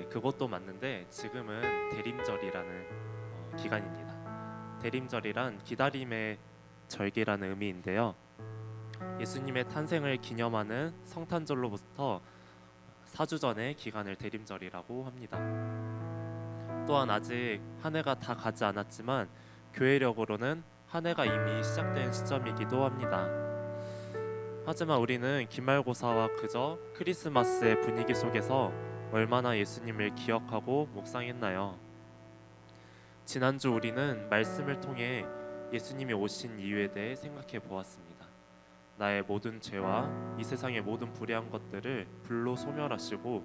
그것도 맞는데 지금은 대림절이라는 기간입니다. 대림절이란 기다림의 절기라는 의미인데요. 예수님의 탄생을 기념하는 성탄절로부터 4주 전의 기간을 대림절이라고 합니다. 또한 아직 한 해가 다 가지 않았지만 교회력으로는 한 해가 이미 시작된 시점이기도 합니다. 하지만 우리는 기말고사와 그저 크리스마스의 분위기 속에서 얼마나 예수님을 기억하고 묵상했나요? 지난주 우리는 말씀을 통해 예수님이 오신 이유에 대해 생각해 보았습니다. 나의 모든 죄와 이 세상의 모든 불의한 것들을 불로 소멸하시고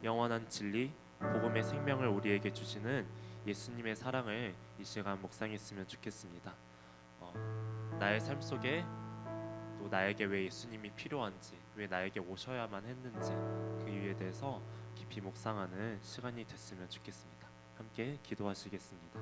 영원한 진리, 복음의 생명을 우리에게 주시는 예수님의 사랑을 이 시간 묵상했으면 좋겠습니다. 나의 삶 속에 또 나에게 왜 예수님이 필요한지, 왜 나에게 오셔야만 했는지 그 이유에 대해서 깊이 묵상하는 시간이 됐으면 좋겠습니다. 함께 기도하시겠습니다.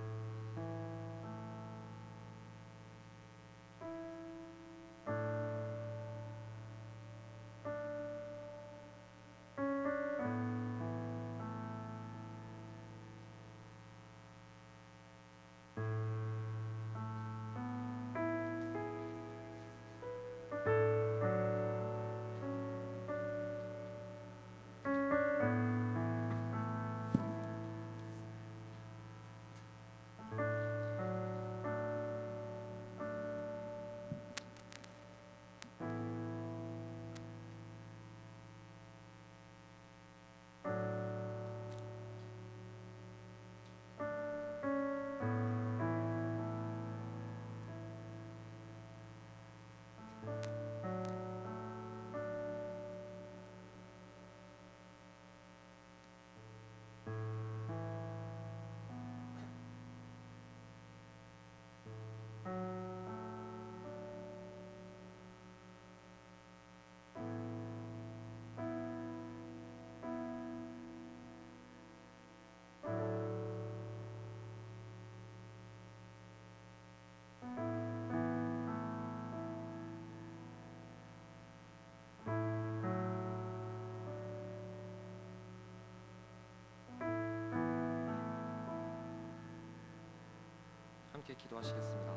함께 기도하시겠습니다.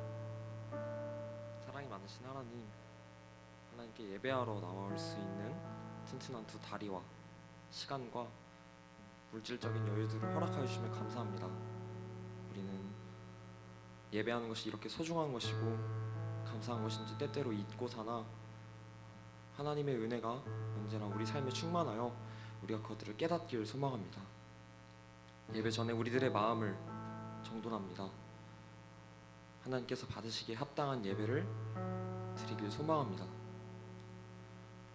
사랑이 많으신 하나님, 하나님께 예배하러 나올 수 있는 튼튼한 두 다리와 시간과 물질적인 여유들을 허락하여 주시면 감사합니다. 우리는 예배하는 것이 이렇게 소중한 것이고 감사한 것인지 때때로 잊고 사나 하나님의 은혜가 언제나 우리 삶에 충만하여 우리가 그것들을 깨닫기를 소망합니다. 예배 전에 우리들의 마음을 정돈합니다. 하나님께서 받으시기에 합당한 예배를 드리길 소망합니다.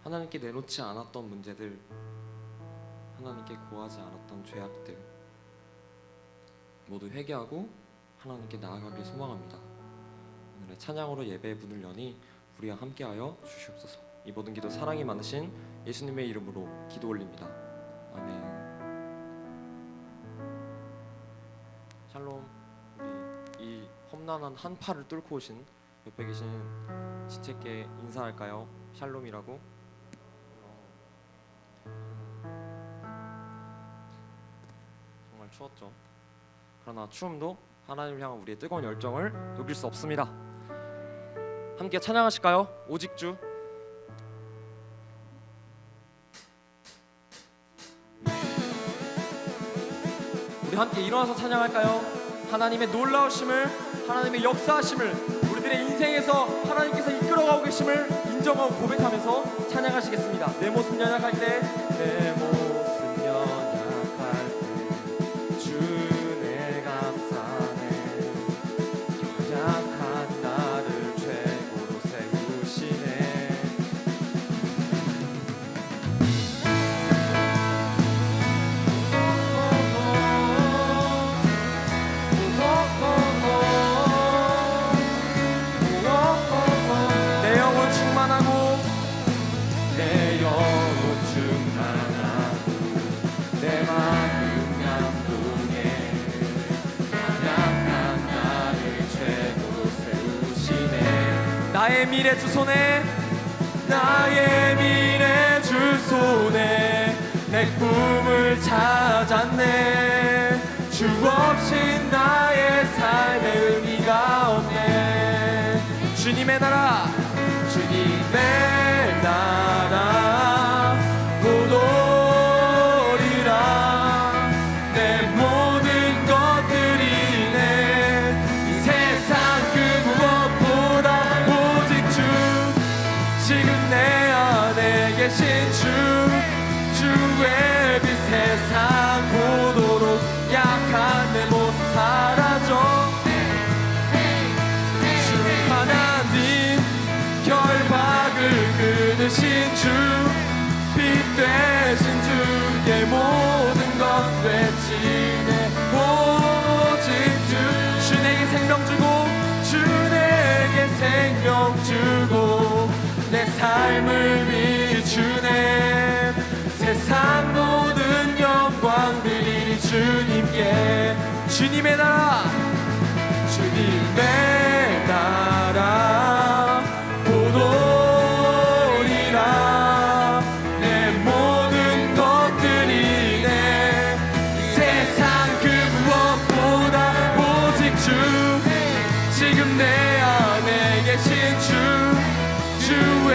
하나님께 내놓지 않았던 문제들, 하나님께 고하지 않았던 죄악들 모두 회개하고 하나님께 나아가길 소망합니다. 오늘의 찬양으로 예배의 문을 여니 우리와 함께하여 주시옵소서. 이 모든 기도 사랑이 많으신 예수님의 이름으로 기도 올립니다. 아멘. 샬롬. 우리 이 험난한 한파를 뚫고 오신 옆에 계신 지체께 인사할까요? 샬롬이라고. 정말 추웠죠. 그러나 추움도 하나님을 향한 우리의 뜨거운 열정을 녹일 수 없습니다. 함께 찬양하실까요? 오직 주. 우리 함께 일어나서 찬양할까요? 하나님의 놀라우심을, 하나님의 역사하심을, 우리들의 인생에서 하나님께서 이끌어가고 계심을 인정하고 고백하면서 찬양하시겠습니다. 내 모습 연약할 때, 내 모습 연약할 때 주내 감사해. 연약한 나를 최고로 세우시네. 내 영혼 충만하고 내 마음 감동해. 연약한 나를 최고로 세우시네. 나의 미래 주소네, 나의 미래 주소네. 내 꿈을 찾았네. 미안해. 주 없이 나의 삶에 의미가 없네. 주님의 나라, 주님의 나라 곧 오리라. 내 모든 것들이 이 세상 그 무엇보다 오직 주, 지금 내 안에 계신 주의 빛 세상 보도록 약한 내 모습 사라져. 주 하나님 결박을 끊으신 주, 빛 되신 주께 모든 것 되지네. 오직 주 내게 생명 주고, 주 내게 생명 주고 내 삶을 비추네. 세상 모든 영광 드리리 주님께. 주님의 나라, 주님의 나라 곧 오리라. 내 모든 것들이 이 세상 그 무엇보다 오직 주, 지금 내 안에 계신 주의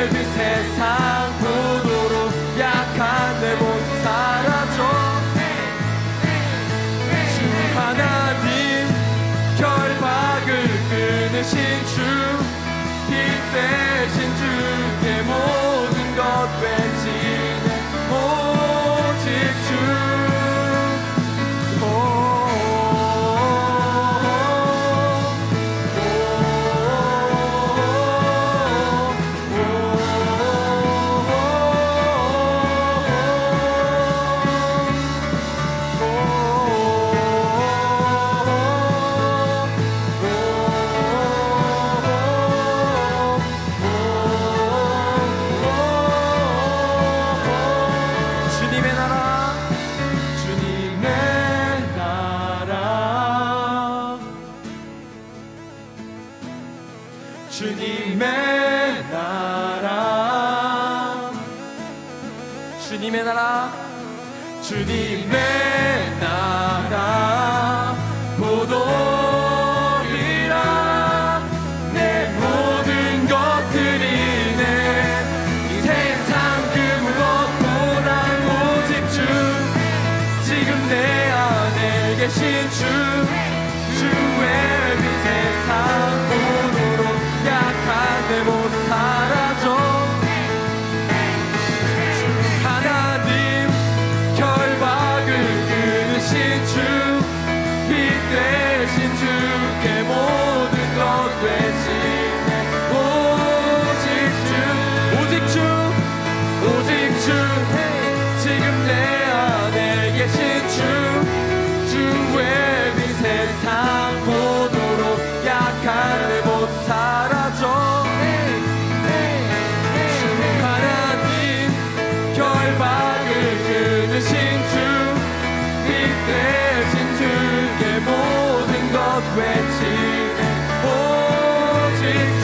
빛 세상 보도록 약한 내 모습 사라져. 주 하나님 결박을 끊으신 주, 빛 되신 주께 모든 것 되지네. 오직 주. 주님의 나라, 주님의 나라, 주님의 나라 곧 오리라. 내 모든 것들이 이 세상 그 무엇보다 오직 주, 지금 내 안에 계신 주의 빛 세상 보도록 약한 내 모습 사라져. 주 하나님 결박을 끊으신 주, 빛 되신 주께 모든 것 되시네. 오직 주, 오직 주, 오직 주, 지금 내 안에 계신 주의 빛 세상 보도록 약한 내 모습 사라져. 주 하나님 결박을 끊으신 주, 빛 되신 주께 모든 것 외치네. 오직 주.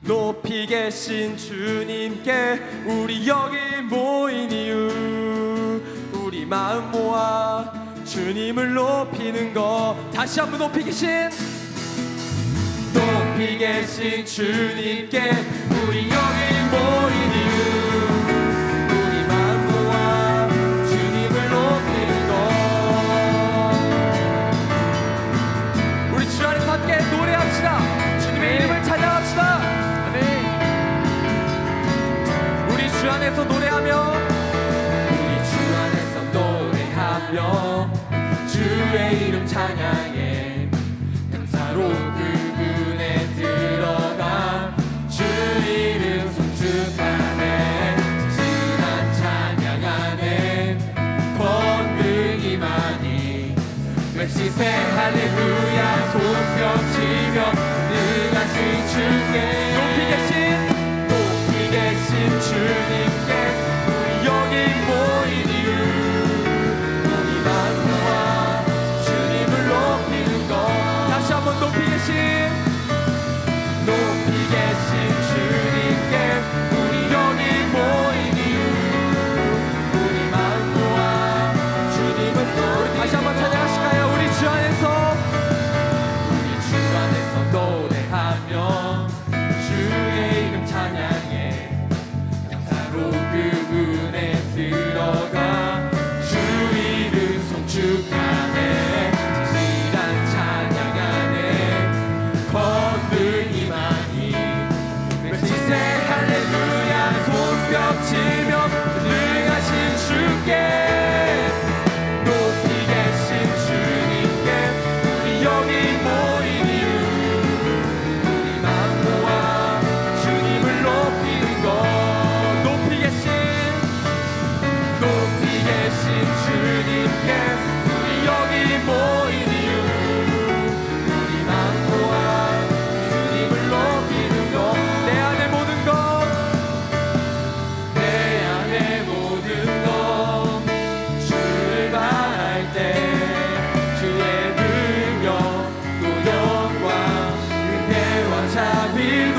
높이 계신 주님께 우리 여기 모인 이유, 우리 마음 모아 주님을 높이는 것. 다시 한번 높이 계신 주님께 우리 여기 모인 이유, 우리 마음 모아 주님을 높이는 것. 우리 주 안에서 함께 노래합시다. 주님의 이름을 찬양합시다. 주 안에서 노래하며, 우리 주 안에서 노래하며 주의 이름 찬양해. 감사로 그분의 할렐루야 손뼉치며 능하신 주께 높이 계신 주님께 우리 여기 모인 이유 우리만 모아 주님을 높이는 것 다시 한번 높이 계신 주님께 우리 여기 모인 이유 우리만 모아 주님을 높이는 다시 한번 찬양하실까요? 우리 주 안에서 노래하며 주의 이름 찬양해 감사로 그분에 들어가 주 이름 송축하네 진실한 찬양 안에 건능이만이 외치세 할렐루야 손뼉치며 능하신 주께 높이 계신 주님께 우리 여기 모인 이유 우리만 모아 주님을 높이는 것 높이 계신 주님께 우리 여기 모인 이유 우리만 모아 주님을 높이는 것 내 안에 모든 것 주를 바랄 때 주의 능력 또 영광 은혜와 자비로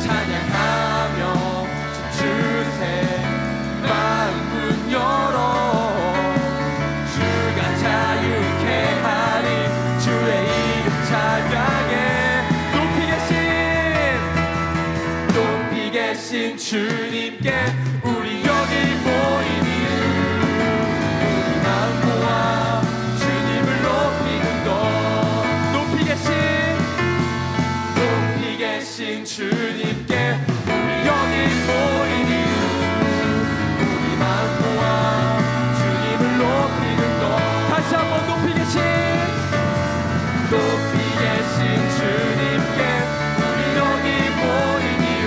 찬양하며 춤추세 마음 열어 주가 자유케 하리 주의 이름 찬양해 높이 계신 주님께 우리 여기 모인 이유 우리만 모아 주님을 높이는 것 높이 계신 주님께 우리 여기 모인 이유 우리만 모아 주님을 높이는 것 다시 한번 높이 계신 주님께 우리 여기 모인 이유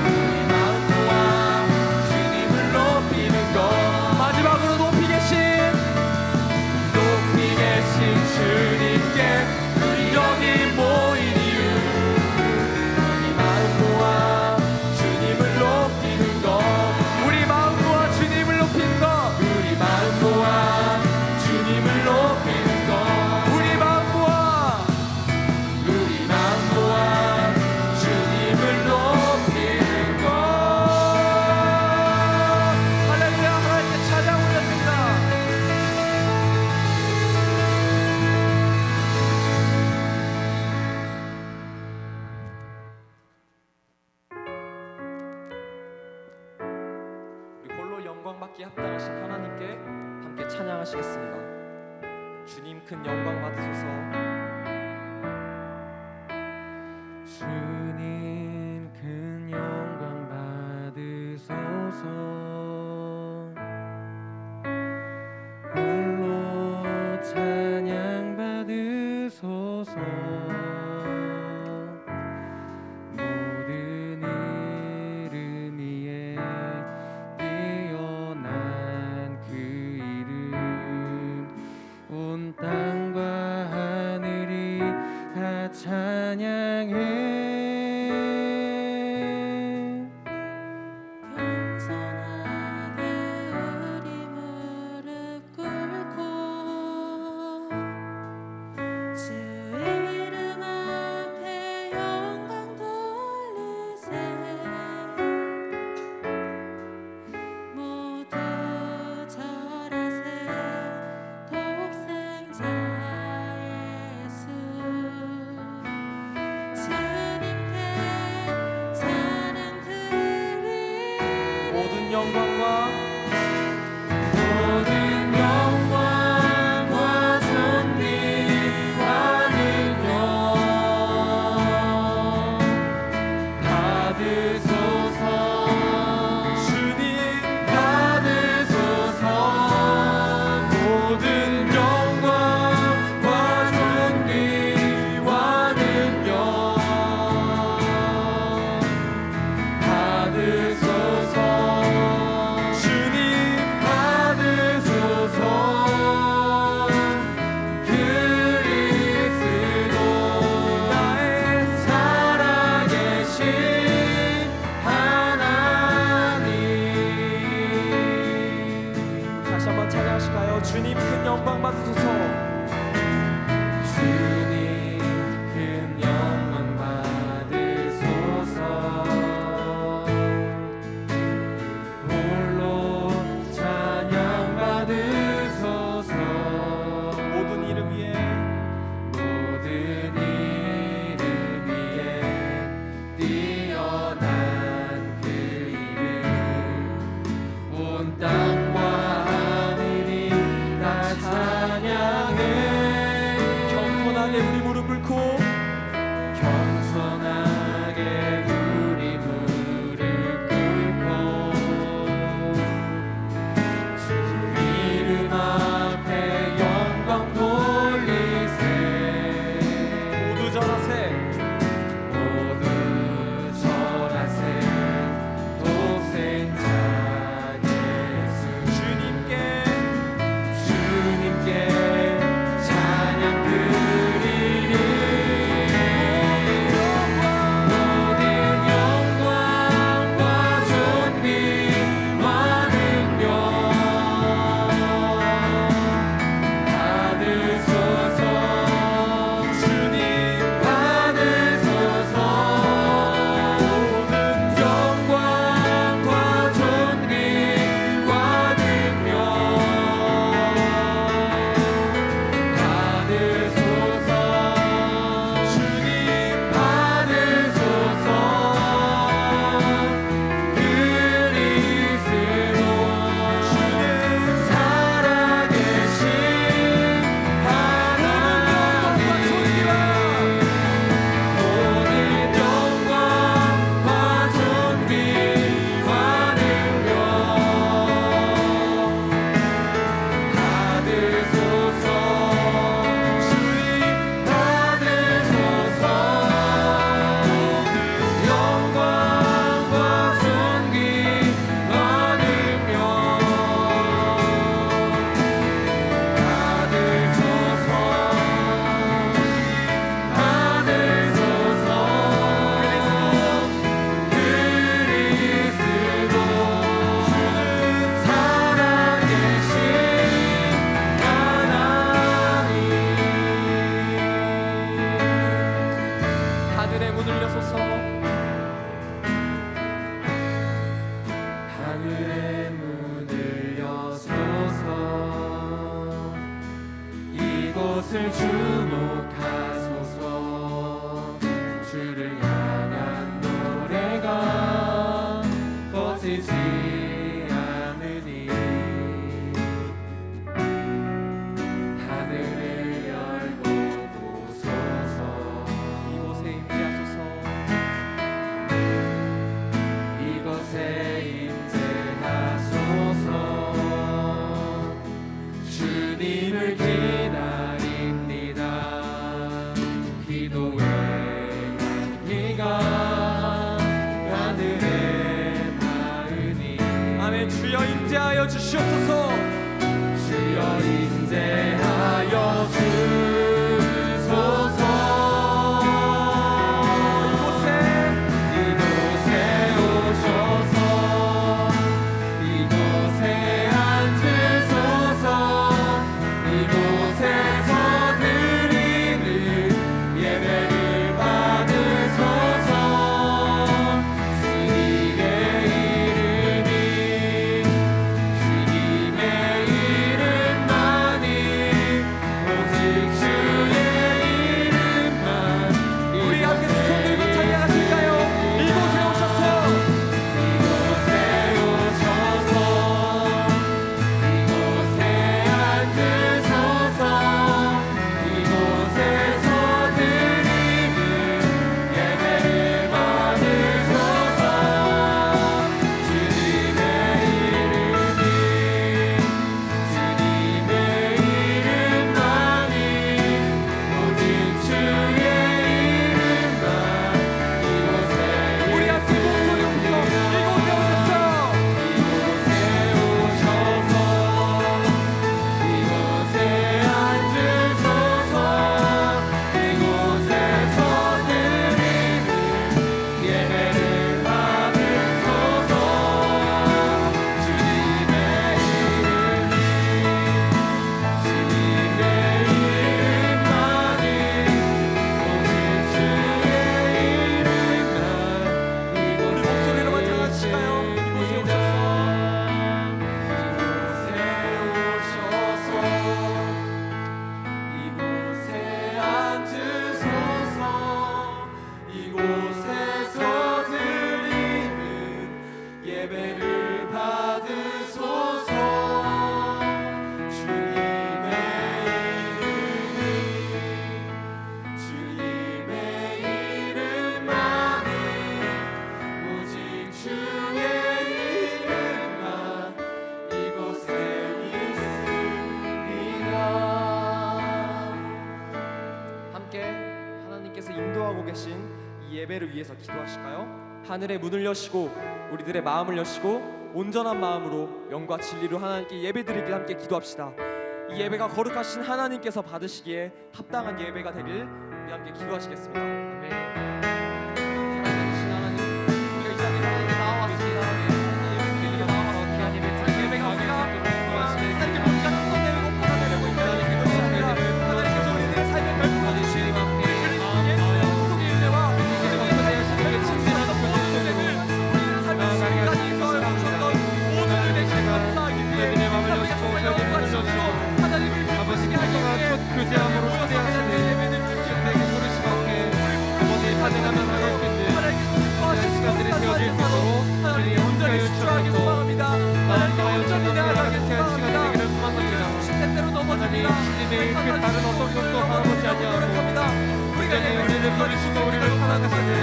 우리만 모아 주님을 높이는 것 마지막으로 높이 계신 주님께 우리 여기 모인 이유 우리만 모아 주님을 높이는 것 우리 마음 모아 주님을 높이는 것 우리 마음 모아 주님을 높이는 것 우리 마음 모아 주님을 높이는 것 할렐루야 하나님께 찬양 올려드립니다. 우리 홀로 영광 받기에 합당하신 하나님께 함께 찬양하시겠습니다. 주님 큰 영광 받으소서. 주님 큰 영광 받으소서 홀로 찬양 받으소서 모든 이름 위에 뛰어난 그 이름 온 땅과 하늘이 다 찬양해 겸손하게 우리 무릎 꿇고 주 이름 겸손하게 우리 무릎 꿇고 겸손하게 우리 무릎 꿇고 주 이름 앞에 영광 돌리세 모두 절하세 모두 절하세 독생자 예수 주님께 주님께 찬양 드리리 모든 영광과 존귀와 능력 받으소서 주님 받으소서 모든 영광과 존귀와 능력 받으소서 주님 받으소서 그리스도 살아계신 하나님 모든 영광과 존귀와 능력 받으소서 주님 받으소서 영광과 존귀와 능력 받으소서 그리스도 살아계신 하나님 하늘의 문을 여소서 하늘의 문을 여소서 이곳을 주목하소서 주를 향한 노래가 꺼지지 않으니 하늘을 열고 보소서 이곳에 임재하소서 이곳에 임재하소서 주님을 기다립니다 함께 하나님께서 인도하고 계신 이 예배를 위해서 기도하실까요? 하늘의 문을 여시고 우리들의 마음을 여시고 온전한 마음으로 영과 진리로 하나님께 예배드리길 함께 기도합시다. 이 예배가 거룩하신 하나님께서 받으시기에 합당한 예배가 되길 우리 함께 기도하시겠습니다. 아멘. 하나님, 우리가 이 자리에 하나님께 나와왔습니다. 예배드리기에 나와왔습니다. 예배가 우리가 하나님께 뭔가 쏟아내고 받아내고 있는 것입니다. 하나님께서 우리들의 삶에 별풍을 주신 우리 그리스도 예수의 속의 은혜와 우리의 삶에 진실한 모든 은혜를 우리의 삶에 지금까지 더해주셨던 모든 은혜를 감사하기 위해 우리가 정말 영광과 주시고 하나님을 기쁘시게 하기 위해 교제함으로 초대하시는 예배를 내게 소리시 밖에 아버지 찬양하며 나갈 수 있는 시간들이 되어질 수 있도록 주님 함께하여 주셔서 나아가여 찬양하며 나아갈 시간 되기를 소망합니다. 하나님 주님의 그 다른 어떤 것도 바라보지 아니하고 온전히 우리를 부르시고 우리를 사랑하시는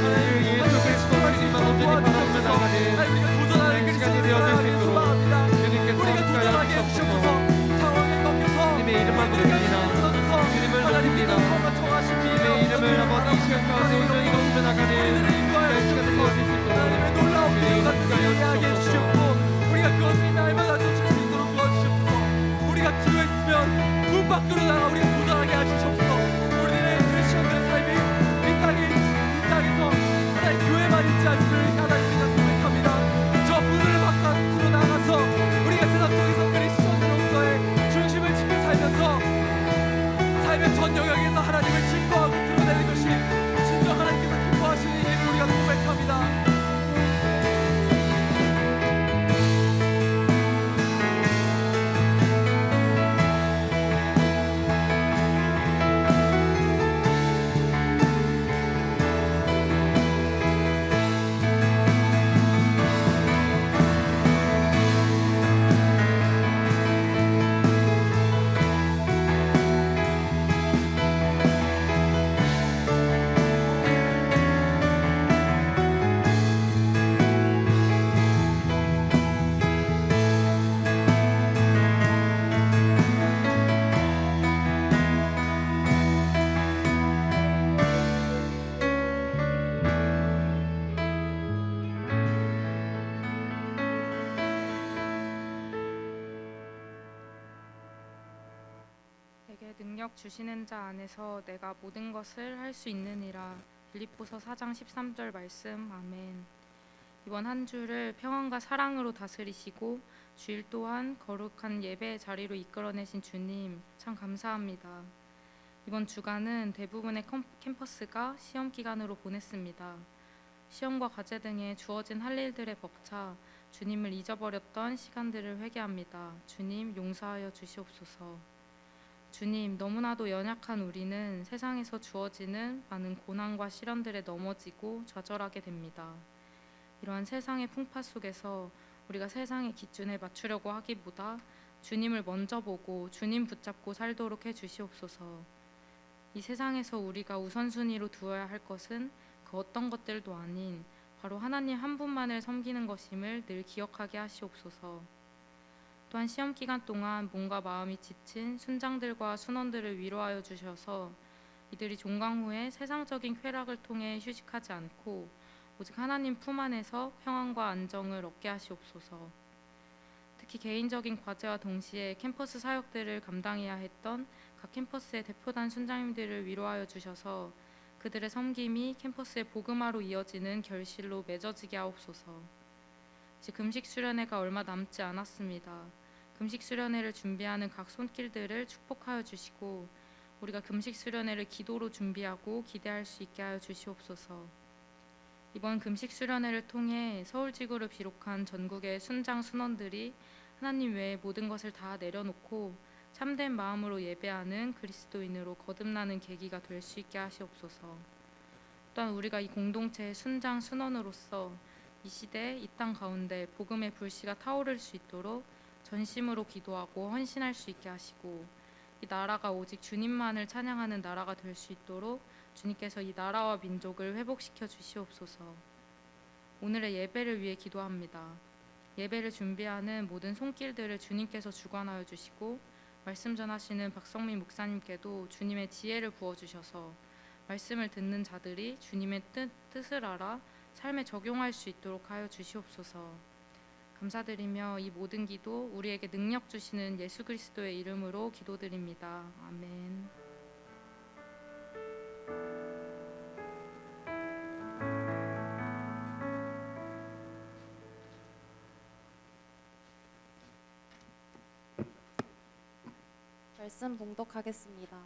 그 예수 그리스도 주님만 온전히 바라보며 나가는 시간이 되어질 수 있도록 주님께서 함께하여 주셔서 주님의 이름만 부릅니다. 주님을 높입니다. 주님의 이름을 아버지 이 시간 가운데 온전히 높여 나가는 시간이 되어질 수 있도록 하나님의 놀라운 비유 같은 일을 하게 해주셨고 우리가 그것을 날마다 쫓을 수 있도록 도와주시옵소서. 우리가 기도했으면 문 밖으로 나가 우리가 도전하게 해주시옵소서. 우리의 크리스천들의 삶이 이 땅에서 하나님 교회만 있지 않음을 하나님께 고백합니다. 저 문을 바깥으로 나가서 우리가 세상 속에서 크리스천으로서의 중심을 지켜 살면서 삶의 전 영역에서 하나님을 증거하고 드러내는 것이 진정 하나님께서 기뻐하시는 일을 우리가 고백합니다. 내게 능력 주시는 자 안에서 내가 모든 것을 할 수 있느니라. 빌립보서 4장 13절 말씀. 아멘. 이번 한 주를 평안과 사랑으로 다스리시고 주일 또한 거룩한 예배의 자리로 이끌어내신 주님 참 감사합니다. 이번 주간은 대부분의 캠퍼스가 시험 기간으로 보냈습니다. 시험과 과제 등에 주어진 할 일들에 벅차 주님을 잊어버렸던 시간들을 회개합니다. 주님 용서하여 주시옵소서. 주님, 너무나도 연약한 우리는 세상에서 주어지는 많은 고난과 시련들에 넘어지고 좌절하게 됩니다. 이러한 세상의 풍파 속에서 우리가 세상의 기준에 맞추려고 하기보다 주님을 먼저 보고 주님 붙잡고 살도록 해주시옵소서. 이 세상에서 우리가 우선순위로 두어야 할 것은 그 어떤 것들도 아닌 바로 하나님 한 분만을 섬기는 것임을 늘 기억하게 하시옵소서. 또한 시험 기간 동안 몸과 마음이 지친 순장들과 순원들을 위로하여 주셔서 이들이 종강 후에 세상적인 쾌락을 통해 휴식하지 않고 오직 하나님 품 안에서 평안과 안정을 얻게 하시옵소서. 특히 개인적인 과제와 동시에 캠퍼스 사역들을 감당해야 했던 각 캠퍼스의 대표단 순장님들을 위로하여 주셔서 그들의 섬김이 캠퍼스의 복음화로 이어지는 결실로 맺어지게 하옵소서. 이제 금식 수련회가 얼마 남지 않았습니다. 금식 수련회를 준비하는 각 손길들을 축복하여 주시고 우리가 금식 수련회를 기도로 준비하고 기대할 수 있게 하여 주시옵소서. 이번 금식 수련회를 통해 서울지구를 비롯한 전국의 순장 순원들이 하나님 외에 모든 것을 다 내려놓고 참된 마음으로 예배하는 그리스도인으로 거듭나는 계기가 될 수 있게 하시옵소서. 또한 우리가 이 공동체의 순장 순원으로서 이 시대 이 땅 가운데 복음의 불씨가 타오를 수 있도록 전심으로 기도하고 헌신할 수 있게 하시고 이 나라가 오직 주님만을 찬양하는 나라가 될 수 있도록 주님께서 이 나라와 민족을 회복시켜 주시옵소서. 오늘의 예배를 위해 기도합니다. 예배를 준비하는 모든 손길들을 주님께서 주관하여 주시고 말씀 전하시는 박성민 목사님께도 주님의 지혜를 부어주셔서 말씀을 듣는 자들이 주님의 뜻을 알아 삶에 적용할 수 있도록 하여 주시옵소서. 감사드리며 이 모든 기도 우리에게 능력 주시는 예수 그리스도의 이름으로 기도드립니다. 아멘. 말씀 봉독하겠습니다.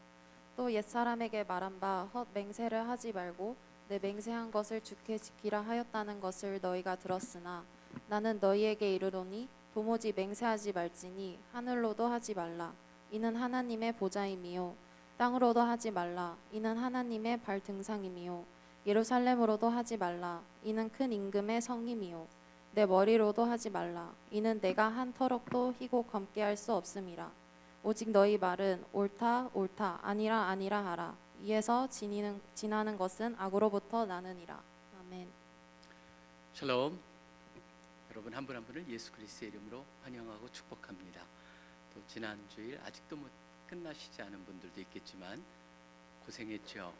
또 옛사람에게 말한 바 헛 맹세를 하지 말고 내 맹세한 것을 주께 지키라 하였다는 것을 너희가 들었으나 나는 너희에게 이르노니 도무지 맹세하지 말지니 하늘로도 하지 말라 이는 하나님의 보좌임이요 땅으로도 하지 말라 이는 하나님의 발 등상임이요 예루살렘으로도 하지 말라 이는 큰 임금의 성임이요 내 머리로도 하지 말라 이는 내가 한 터럭도 희고 검게 할 수 없음이라. 오직 너희 말은 옳다 옳다 아니라 아니라 하라. 이에서 지나는 것은 악으로부터 나느니라. 아멘. 샬롬. 여러분 한 분 한 분을 예수 그리스도의 이름으로 환영하고 축복합니다. 또 지난 주일 아직도 끝나시지 않은 분들도 있겠지만 고생했죠.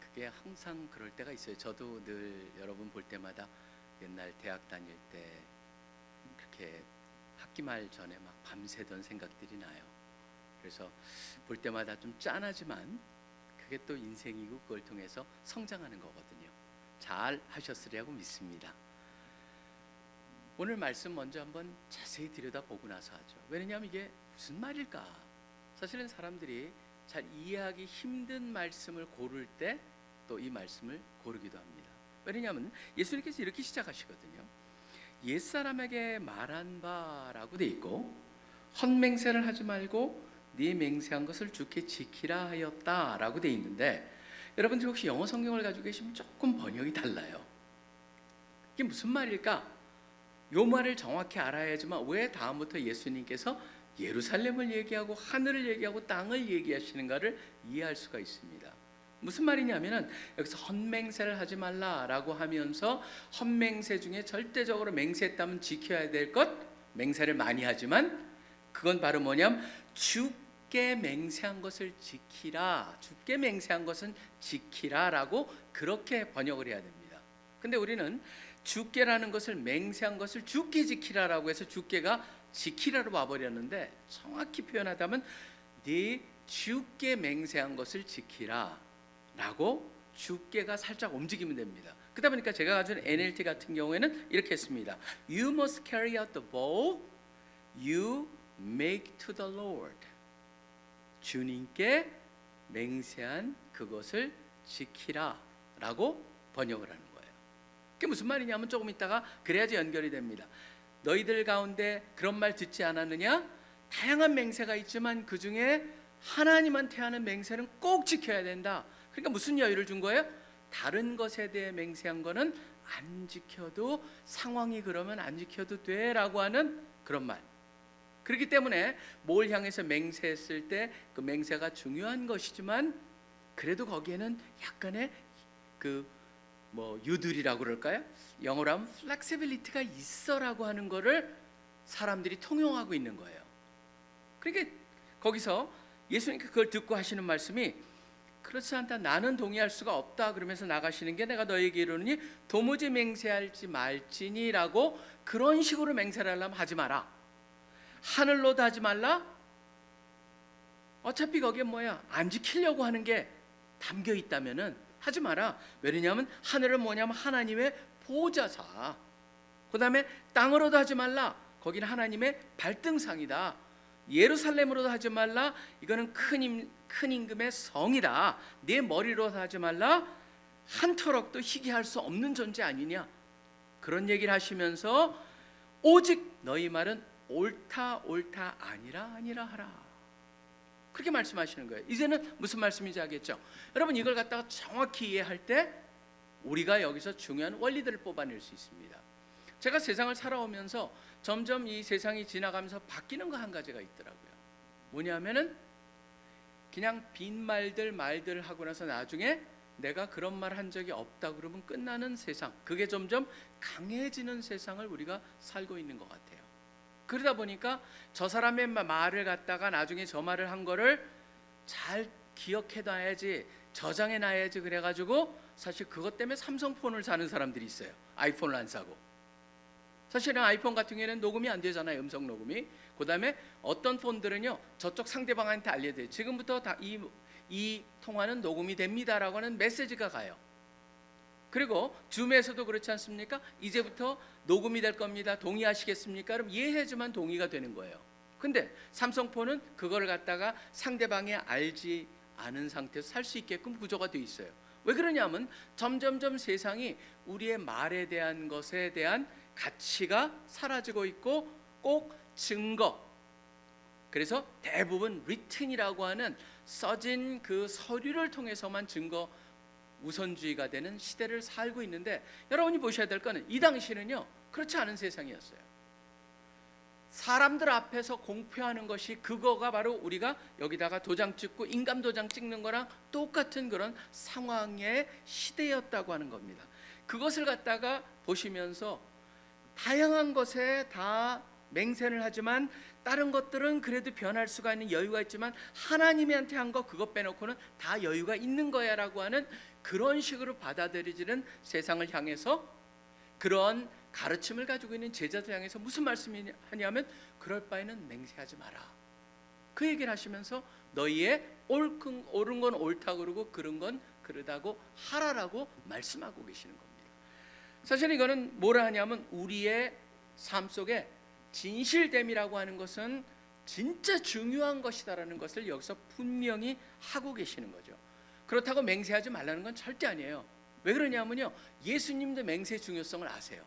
그게 항상 그럴 때가 있어요. 저도 늘 여러분 볼 때마다 옛날 대학 다닐 때 그렇게 학기 말 전에 막 밤새던 생각들이 나요. 그래서 볼 때마다 좀 짠하지만 그게 또 인생이고 그걸 통해서 성장하는 거거든요. 잘 하셨으리라고 믿습니다. 오늘 말씀 먼저 한번 자세히 들여다보고 나서 하죠. 왜냐하면 이게 무슨 말일까? 사실은 사람들이 잘 이해하기 힘든 말씀을 고를 때 또 이 말씀을 고르기도 합니다. 왜냐하면 예수님께서 이렇게 시작하시거든요. 옛사람에게 말한 바라고 돼 있고 헛맹세를 하지 말고 네 맹세한 것을 주께 지키라 하였다라고 돼 있는데 여러분들 혹시 영어 성경을 가지고 계시면 조금 번역이 달라요. 이게 무슨 말일까? 요 말을 정확히 알아야지만 왜 다음부터 예수님께서 예루살렘을 얘기하고 하늘을 얘기하고 땅을 얘기하시는가를 이해할 수가 있습니다. 무슨 말이냐면은 여기서 헛맹세를 하지 말라라고 하면서 헛맹세 중에 절대적으로 맹세했다면 지켜야 될 것, 맹세를 많이 하지만 그건 바로 뭐냐면 주께 맹세한 것을 지키라, 주께 맹세한 것은 지키라라고 그렇게 번역을 해야 됩니다. 근데 우리는 주께라는 것을 맹세한 것을 주께 지키라라고 해서 주께가 지키라로 와버렸는데 정확히 표현하자면 네 주께 맹세한 것을 지키라 라고 주께가 살짝 움직이면 됩니다. 그러다 보니까 제가 가진 NLT 같은 경우에는 이렇게 했습니다. You must carry out the vow you make to the Lord. 주님께 맹세한 그것을 지키라 라고 번역을 하는 거예요. 그게 무슨 말이냐면 조금 있다가 그래야지 연결이 됩니다. 너희들 가운데 그런 말 듣지 않았느냐? 다양한 맹세가 있지만 그 중에 하나님한테 하는 맹세는 꼭 지켜야 된다. 그러니까 무슨 여유를 준 거예요? 다른 것에 대해 맹세한 거는 안 지켜도 상황이 그러면 안 지켜도 돼라고 하는 그런 말. 그렇기 때문에 뭘 향해서 맹세했을 때 그 맹세가 중요한 것이지만 그래도 거기에는 약간의 유들이라고 그럴까요? 영어로 하면 flexibility가 있어라고 하는 거를 사람들이 통용하고 있는 거예요. 그러니까 거기서 예수님께 그걸 듣고 하시는 말씀이 그렇지 않다 나는 동의할 수가 없다 그러면서 나가시는 게 내가 너에게 이르노니 도무지 맹세할지 말지니라고 그런 식으로 맹세를 하려면 하지 마라. 하늘로도 하지 말라. 어차피 거기에 안 지키려고 하는 게 담겨 있다면은 하지 마라. 왜냐하면 하늘은 뭐냐면 하나님의 보좌사. 그 다음에 땅으로도 하지 말라. 거기는 하나님의 발등상이다. 예루살렘으로도 하지 말라. 이거는 큰 임금의 성이다. 내 머리로도 하지 말라. 한 터럭도 희게 할 수 없는 존재 아니냐. 그런 얘기를 하시면서 오직 너희 말은 옳다 옳다 아니라 아니라 하라. 그렇게 말씀하시는 거예요. 이제는 무슨 말씀인지 알겠죠? 여러분 이걸 갖다가 정확히 이해할 때 우리가 여기서 중요한 원리들을 뽑아낼 수 있습니다. 제가 세상을 살아오면서 점점 이 세상이 지나가면서 바뀌는 거 한 가지가 있더라고요. 뭐냐면은 그냥 빈말들 하고 나서 나중에 내가 그런 말 한 적이 없다 그러면 끝나는 세상, 그게 점점 강해지는 세상을 우리가 살고 있는 것 같아요. 그러다 보니까 저 사람의 말을 갖다가 나중에 저 말을 한 거를 잘 기억해놔야지, 저장해놔야지, 그래가지고 사실 그것 때문에 삼성폰을 사는 사람들이 있어요. 아이폰을 안 사고. 사실은 아이폰 같은 경우에는 녹음이 안 되잖아요, 음성 녹음이. 그 다음에 어떤 폰들은요, 저쪽 상대방한테 알려야 돼요. 지금부터 이 통화는 녹음이 됩니다라고 하는 메시지가 가요. 그리고 줌에서도 그렇지 않습니까? 이제부터 녹음이 될 겁니다, 동의하시겠습니까? 그럼 이해해야지만 동의가 되는 거예요. 근데 삼성폰은 그걸 갖다가 상대방이 알지 않은 상태에서 살 수 있게끔 구조가 되어 있어요. 왜 그러냐면 점점점 세상이 우리의 말에 대한 것에 대한 가치가 사라지고 있고, 꼭 증거, 그래서 대부분 written이라고 하는 써진 그 서류를 통해서만 증거 우선주의가 되는 시대를 살고 있는데, 여러분이 보셔야 될 거는 이 당시는요 그렇지 않은 세상이었어요. 사람들 앞에서 공표하는 것이, 그거가 바로 우리가 여기다가 도장 찍고 인감 도장 찍는 거랑 똑같은 그런 상황의 시대였다고 하는 겁니다. 그것을 갖다가 보시면서 다양한 것에 다 맹세를 하지만 다른 것들은 그래도 변할 수가 있는 여유가 있지만 하나님한테 한 거 그것 빼놓고는 다 여유가 있는 거야 라고 하는 그런 식으로 받아들여지는 세상을 향해서, 그런 가르침을 가지고 있는 제자들 향해서 무슨 말씀이 하냐면, 그럴 바에는 맹세하지 마라, 그 얘기를 하시면서 너희의 옳은 건 옳다고 그러고 그른 건 그르다고 하라라고 말씀하고 계시는 겁니다. 사실 이거는 뭐라 하냐면, 우리의 삶 속에 진실됨이라고 하는 것은 진짜 중요한 것이다라는 것을 여기서 분명히 하고 계시는 거죠. 그렇다고 맹세하지 말라는 건 절대 아니에요. 왜 그러냐면요, 예수님도 맹세의 중요성을 아세요.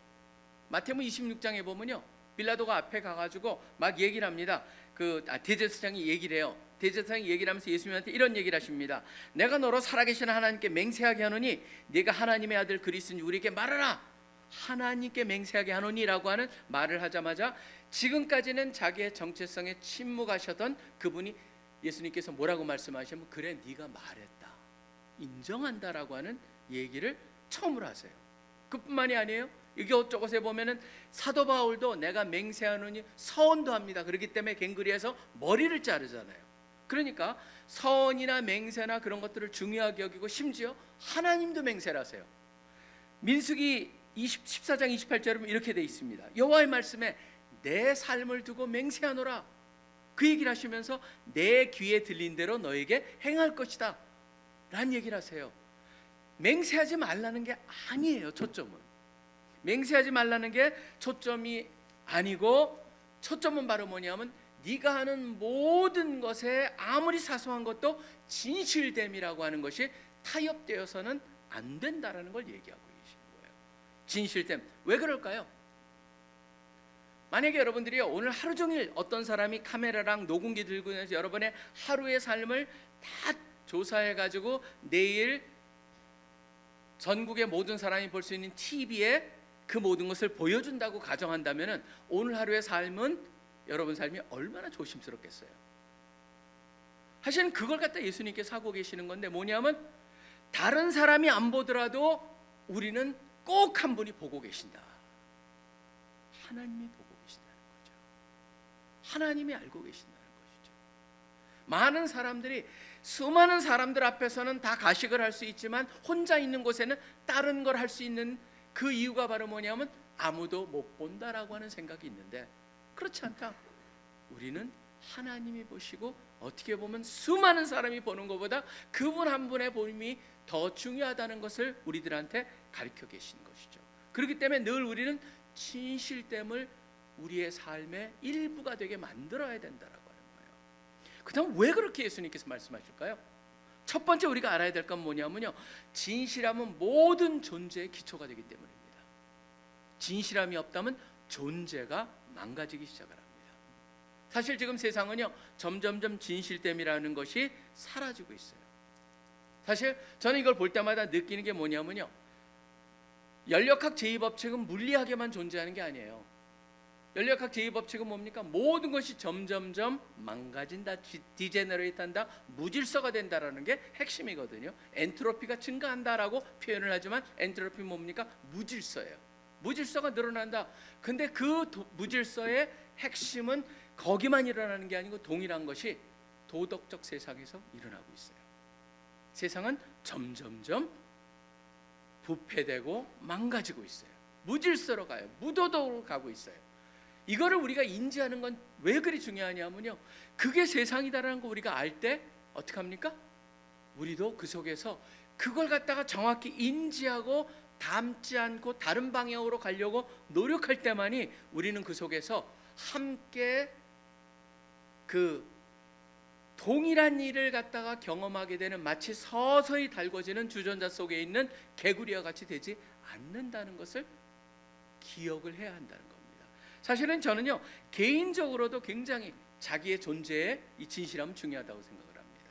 마태복음 26장에 보면요, 빌라도가 앞에 가가지고 막 얘기를 합니다. 대제사장이 얘기를 해요. 대제사장이 얘기를 하면서 예수님한테 이런 얘기를 하십니다. 내가 너로 살아계신 하나님께 맹세하게 하노니 네가 하나님의 아들 그리스도니 우리에게 말하라. 하나님께 맹세하게 하노니라고 하는 말을 하자마자 지금까지는 자기의 정체성에 침묵하셨던 그분이, 예수님께서 뭐라고 말씀하시면, 그래 네가 말했다, 인정한다라고 하는 얘기를 처음으로 하세요. 그뿐만이 아니에요. 이것저것에 보면은 사도 바울도 내가 맹세하노니 서원도 합니다. 그렇기 때문에 갱그리에서 머리를 자르잖아요. 그러니까 서원이나 맹세나 그런 것들을 중요하게 여기고, 심지어 하나님도 맹세를 하세요. 민수기 14장 28절에 이렇게 돼 있습니다. 여호와의 말씀에 내 삶을 두고 맹세하노라, 그 얘기를 하시면서 내 귀에 들린 대로 너에게 행할 것이다 라는 얘기를 하세요. 맹세하지 말라는 게 아니에요. 초점은 맹세하지 말라는 게 초점이 아니고, 초점은 바로 뭐냐면 네가 하는 모든 것에 아무리 사소한 것도 진실됨이라고 하는 것이 타협되어서는 안 된다라는 걸 얘기하고 계시는 거예요. 진실됨. 왜 그럴까요? 만약에 여러분들이 오늘 하루 종일 어떤 사람이 카메라랑 녹음기 들고 있어서 여러분의 하루의 삶을 다 조사해 가지고 내일 전국의 모든 사람이 볼 수 있는 TV에 그 모든 것을 보여준다고 가정한다면 오늘 하루의 삶은, 여러분 삶이 얼마나 조심스럽겠어요. 사실은 그걸 갖다 예수님께서 하고 계시는 건데, 뭐냐면 다른 사람이 안 보더라도 우리는 꼭 한 분이 보고 계신다. 하나님이 보고 계신다는 거죠. 하나님이 알고 계신다는 것이죠. 많은 사람들이, 수많은 사람들 앞에서는 다 가식을 할 수 있지만 혼자 있는 곳에는 다른 걸 할 수 있는 그 이유가 바로 뭐냐면 아무도 못 본다라고 하는 생각이 있는데, 그렇지 않다. 우리는 하나님이 보시고, 어떻게 보면 수많은 사람이 보는 것보다 그분 한 분의 보임이 더 중요하다는 것을 우리들한테 가르쳐 계시는 것이죠. 그렇기 때문에 늘 우리는 진실됨을 우리의 삶의 일부가 되게 만들어야 된다라고 하는 거예요. 그다음 왜 그렇게 예수님께서 말씀하실까요? 첫 번째 우리가 알아야 될 건 뭐냐면요, 진실함은 모든 존재의 기초가 되기 때문입니다. 진실함이 없다면 존재가 망가지기 시작을 합니다. 사실 지금 세상은요, 점점점 진실됨이라는 것이 사라지고 있어요. 사실 저는 이걸 볼 때마다 느끼는 게 뭐냐면요, 연력학 제2법칙은 물리학에만 존재하는 게 아니에요. 연력학 제2법칙은 뭡니까? 모든 것이 점점점 망가진다, 디제너레이트한다, 무질서가 된다라는 게 핵심이거든요. 엔트로피가 증가한다라고 표현을 하지만 엔트로피 뭡니까? 무질서예요. 무질서가 늘어난다. 근데 그 무질서의 핵심은 거기만 일어나는 게 아니고 동일한 것이 도덕적 세상에서 일어나고 있어요. 세상은 점점점 부패되고 망가지고 있어요. 무질서로 가요. 무도덕으로 가고 있어요. 이거를 우리가 인지하는 건 왜 그리 중요하냐면요, 그게 세상이다라는 거 우리가 알 때 어떻게 합니까? 우리도 그 속에서 그걸 갖다가 정확히 인지하고 담지 않고 다른 방향으로 가려고 노력할 때만이 우리는 그 속에서 함께 그 동일한 일을 갖다가 경험하게 되는, 마치 서서히 달궈지는 주전자 속에 있는 개구리와 같이 되지 않는다는 것을 기억을 해야 한다는 겁니다. 사실은 저는요, 개인적으로도 굉장히 자기의 존재에 이 진실함은 중요하다고 생각을 합니다.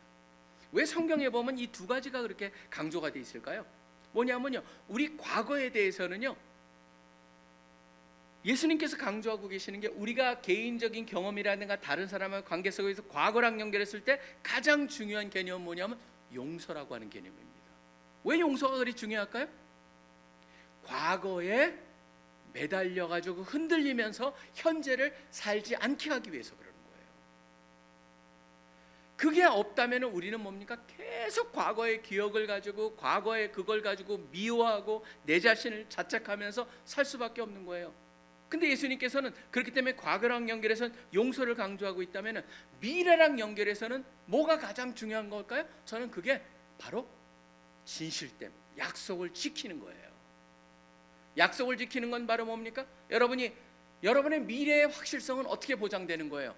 왜 성경에 보면 이 두 가지가 그렇게 강조가 돼 있을까요? 뭐냐면요, 우리 과거에 대해서는요, 예수님께서 강조하고 계시는 게 우리가 개인적인 경험이라든가 다른 사람과의 관계 속에서 과거랑 연결했을 때 가장 중요한 개념은 뭐냐면 용서라고 하는 개념입니다. 왜 용서가 그리 중요할까요? 과거에 매달려 가지고 흔들리면서 현재를 살지 않게 하기 위해서 그러는 거예요. 그게 없다면 우리는 뭡니까? 계속 과거의 기억을 가지고 과거의 그걸 가지고 미워하고 내 자신을 자책하면서 살 수밖에 없는 거예요. 근데 예수님께서는 그렇기 때문에 과거랑 연결해서는 용서를 강조하고 있다면 미래랑 연결해서는 뭐가 가장 중요한 걸까요? 저는 그게 바로 진실됨, 약속을 지키는 거예요. 약속을 지키는 건 바로 뭡니까? 여러분의 미래의 확실성은 어떻게 보장되는 거예요?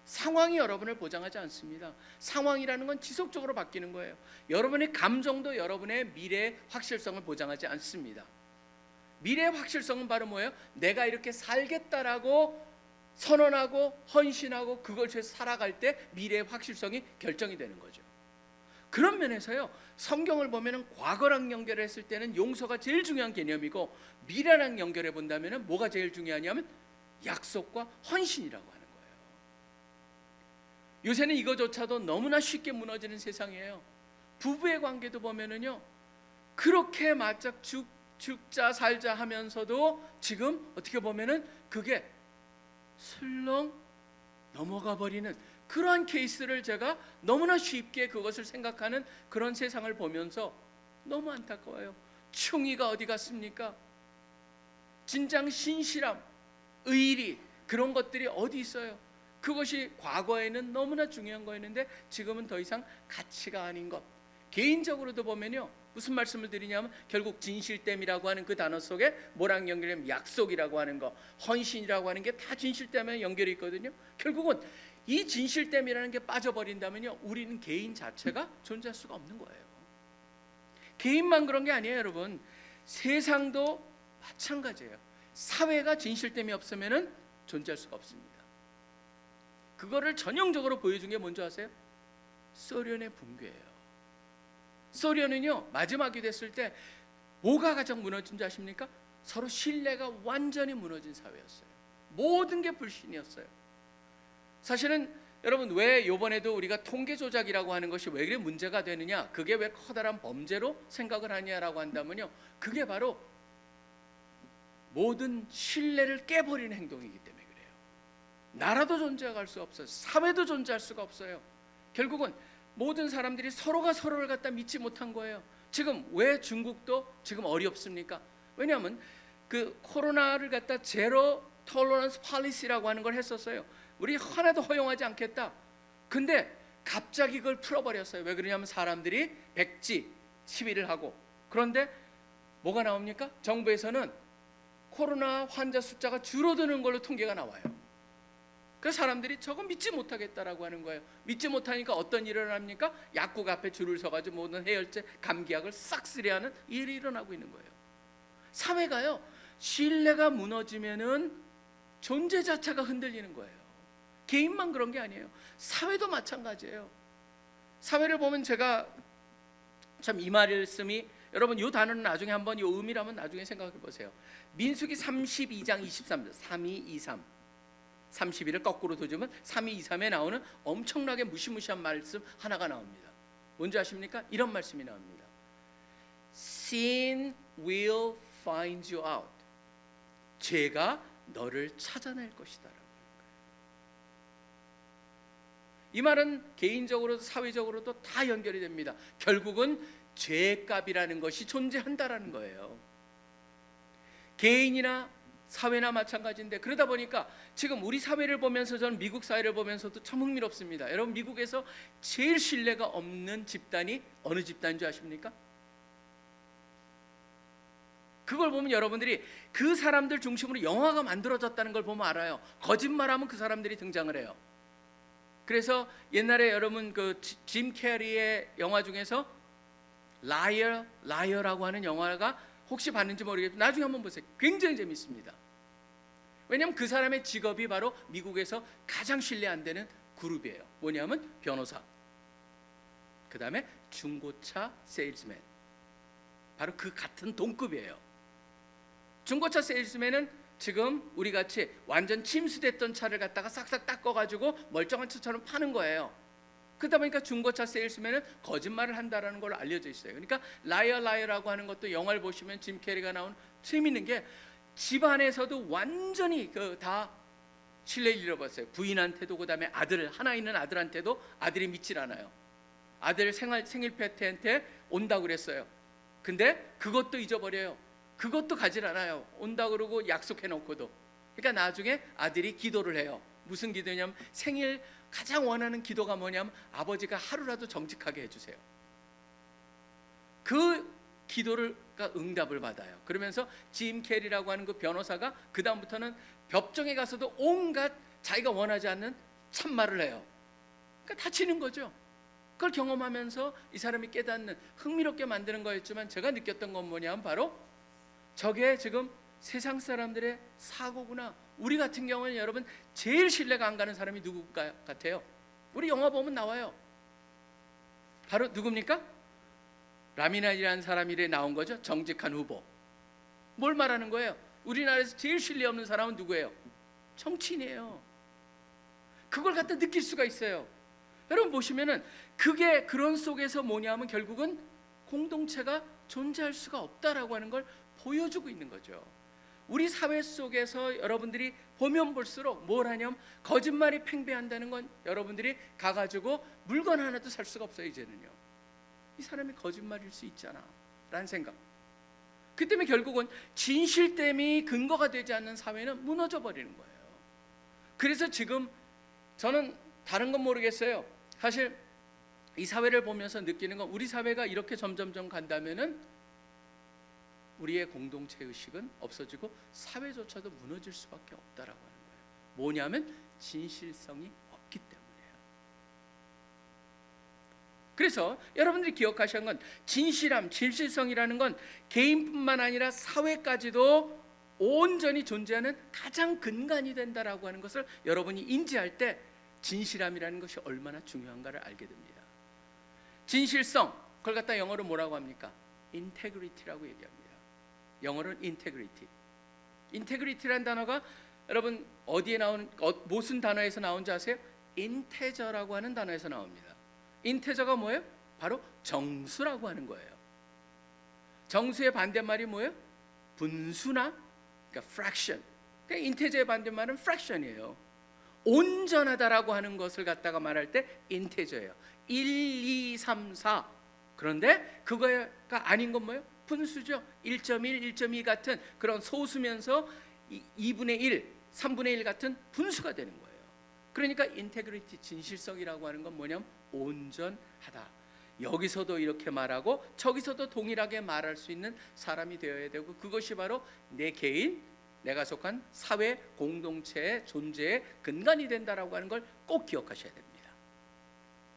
상황이 여러분을 보장하지 않습니다. 상황이라는 건 지속적으로 바뀌는 거예요. 여러분의 감정도 여러분의 미래의 확실성을 보장하지 않습니다. 미래의 확실성은 바로 뭐예요? 내가 이렇게 살겠다라고 선언하고 헌신하고 그걸 위해서 살아갈 때 미래의 확실성이 결정이 되는 거죠. 그런 면에서요, 성경을 보면은 과거랑 연결했을 때는 용서가 제일 중요한 개념이고, 미래랑 연결해 본다면은 뭐가 제일 중요하냐면 약속과 헌신이라고 하는 거예요. 요새는 이거조차도 너무나 쉽게 무너지는 세상이에요. 부부의 관계도 보면은요, 그렇게 맞짝 죽자 살자 하면서도 지금 어떻게 보면은 그게 슬렁 넘어가 버리는 그러한 케이스를 제가 너무나 쉽게 그것을 생각하는 그런 세상을 보면서 너무 안타까워요. 충의가 어디 갔습니까? 진정 신실함, 의리, 그런 것들이 어디 있어요? 그것이 과거에는 너무나 중요한 거였는데 지금은 더 이상 가치가 아닌 것. 개인적으로도 보면요, 무슨 말씀을 드리냐면 결국 진실됨이라고 하는 그 단어 속에 뭐랑 연결하면 약속이라고 하는 거, 헌신이라고 하는 게 다 진실됨에 연결이 있거든요. 결국은 이 진실됨이라는 게 빠져버린다면요, 우리는 개인 자체가 존재할 수가 없는 거예요. 개인만 그런 게 아니에요, 여러분. 세상도 마찬가지예요. 사회가 진실됨이 없으면 존재할 수가 없습니다. 그거를 전형적으로 보여준 게 뭔지 아세요? 소련의 붕괴예요. 소련은요, 마지막이 됐을 때 뭐가 가장 무너진 줄 아십니까? 서로 신뢰가 완전히 무너진 사회였어요. 모든 게 불신이었어요. 사실은 여러분, 왜 이번에도 우리가 통계 조작이라고 하는 것이 왜 그래 문제가 되느냐, 그게 왜 커다란 범죄로 생각을 하냐라고 한다면요, 그게 바로 모든 신뢰를 깨버리는 행동이기 때문에 그래요. 나라도 존재할 수 없어요. 사회도 존재할 수가 없어요. 결국은 모든 사람들이 서로가 서로를 갖다 믿지 못한 거예요. 지금 왜 중국도 지금 어렵습니까? 왜냐하면 그 코로나를 갖다 제로 톨러런스 팔리시라고 하는 걸 했었어요. 우리 하나도 허용하지 않겠다. 근데 갑자기 그걸 풀어버렸어요. 왜 그러냐면 사람들이 백지 시위를 하고, 그런데 뭐가 나옵니까? 정부에서는 코로나 환자 숫자가 줄어드는 걸로 통계가 나와요. 그 사람들이 저거 믿지 못하겠다라고 하는 거예요. 믿지 못하니까 어떤 일이 일어납니까? 약국 앞에 줄을 서가지고 모든 해열제, 감기약을 싹 쓰려하는 일이 일어나고 있는 거예요. 사회가요, 신뢰가 무너지면은 존재 자체가 흔들리는 거예요. 개인만 그런 게 아니에요. 사회도 마찬가지예요. 사회를 보면 제가 참 이 말씀이, 여러분 이 단어는 나중에 한번 이 의미를 한번 나중에 생각해 보세요. 민수기 32장 23절 3223 32를 거꾸로 도주면 3223에 나오는 엄청나게 무시무시한 말씀 하나가 나옵니다. 뭔지 아십니까? 이런 말씀이 나옵니다. Sin will find you out. 죄가 너를 찾아낼 것이다. 이 말은 개인적으로도 사회적으로도 다 연결이 됩니다. 결국은 죄값이라는 것이 존재한다라는 거예요. 개인이나 사회나 마찬가지인데, 그러다 보니까 지금 우리 사회를 보면서 저는 미국 사회를 보면서도 참 흥미롭습니다. 여러분, 미국에서 제일 신뢰가 없는 집단이 어느 집단인 줄 아십니까? 그걸 보면 여러분들이 그 사람들 중심으로 영화가 만들어졌다는 걸 보면 알아요. 거짓말하면 그 사람들이 등장을 해요. 그래서 옛날에 여러분 그 짐 캐리의 영화 중에서 라이어라고 하는 영화가 혹시 봤는지 모르겠지만 나중에 한번 보세요. 굉장히 재밌습니다. 왜냐하면 그 사람의 직업이 바로 미국에서 가장 신뢰 안 되는 그룹이에요. 뭐냐면 변호사, 그 다음에 중고차 세일즈맨, 바로 그 같은 동급이에요. 중고차 세일즈맨은 지금 우리 같이 완전 침수됐던 차를 갖다가 싹싹 닦아가지고 멀쩡한 차처럼 파는 거예요. 그러다 보니까 중고차 세일스맨은 거짓말을 한다라는 걸로 알려져 있어요. 그러니까 라이어라고 하는 것도 영화를 보시면 짐 캐리가 나온 재밌는 게 집안에서도 완전히 다 신뢰를 잃어버렸어요. 부인한테도, 그 다음에 아들 하나 있는 아들한테도 아들이 믿질 않아요. 아들 생일 파티한테 온다고 그랬어요. 근데 그것도 잊어버려요. 그것도 가질 않아요. 온다 그러고 약속해 놓고도. 그러니까 나중에 아들이 기도를 해요. 무슨 기도냐면 생일 가장 원하는 기도가 뭐냐면 아버지가 하루라도 정직하게 해주세요. 그 기도가 응답을 받아요. 그러면서 짐 캐리라고 하는 그 변호사가 그 다음부터는 법정에 가서도 온갖 자기가 원하지 않는 참말을 해요. 그러니까 다치는 거죠. 그걸 경험하면서 이 사람이 깨닫는, 흥미롭게 만드는 거였지만 제가 느꼈던 건 뭐냐면 바로 저게 지금 세상 사람들의 사고구나. 우리 같은 경우는 여러분 제일 신뢰가 안 가는 사람이 누구 같아요? 우리 영화 보면 나와요. 바로 누굽니까? 라미란이라는 사람이 나온 거죠. 정직한 후보. 뭘 말하는 거예요? 우리나라에서 제일 신뢰 없는 사람은 누구예요? 정치인이에요. 그걸 갖다 느낄 수가 있어요. 여러분 보시면은 그게 그런 속에서 뭐냐면 결국은 공동체가 존재할 수가 없다라고 하는 걸 보여주고 있는 거죠. 우리 사회 속에서 여러분들이 보면 볼수록 뭘 하냐면 거짓말이 팽배한다는 건 여러분들이 가가지고 물건 하나도 살 수가 없어요. 이제는요. 이 사람이 거짓말일 수 있잖아 라는 생각. 그 때문에 결국은 진실됨이 근거가 되지 않는 사회는 무너져 버리는 거예요. 그래서 지금 저는 다른 건 모르겠어요. 사실 이 사회를 보면서 느끼는 건 우리 사회가 이렇게 점점점 간다면은 우리의 공동체 의식은 없어지고 사회조차도 무너질 수밖에 없다라고 하는 거예요. 뭐냐면 진실성이 없기 때문이에요. 그래서 여러분들이 기억하셔야 하는 건 진실함, 진실성이라는 건 개인뿐만 아니라 사회까지도 온전히 존재하는 가장 근간이 된다라고 하는 것을 여러분이 인지할 때 진실함이라는 것이 얼마나 중요한가를 알게 됩니다. 진실성, 그걸 갖다 영어로 뭐라고 합니까? 인테그리티라고 얘기합니다. 영어로는 인테그리티. 인테그리티라는 단어가 여러분 어디에 나오는 무슨 단어에서 나온지 아세요? 인테저라고 하는 단어에서 나옵니다. 인테저가 뭐예요? 바로 정수라고 하는 거예요. 정수의 반대말이 뭐예요? 분수나, 그러니까 fraction. 그러니까 인테저의 반대말은 fraction이에요. 온전하다라고 하는 것을 갖다가 말할 때 인테저예요. 1, 2, 3, 4. 그런데 그거가 아닌 건 뭐예요? 분수죠. 1.1, 1.2 같은 그런 소수면서 2분의 1, 3분의 1 같은 분수가 되는 거예요. 그러니까 인테그리티, 진실성이라고 하는 건 뭐냐면 온전하다. 여기서도 이렇게 말하고 저기서도 동일하게 말할 수 있는 사람이 되어야 되고, 그것이 바로 내 개인, 내가 속한 사회 공동체의 존재의 근간이 된다라고 하는 걸 꼭 기억하셔야 됩니다.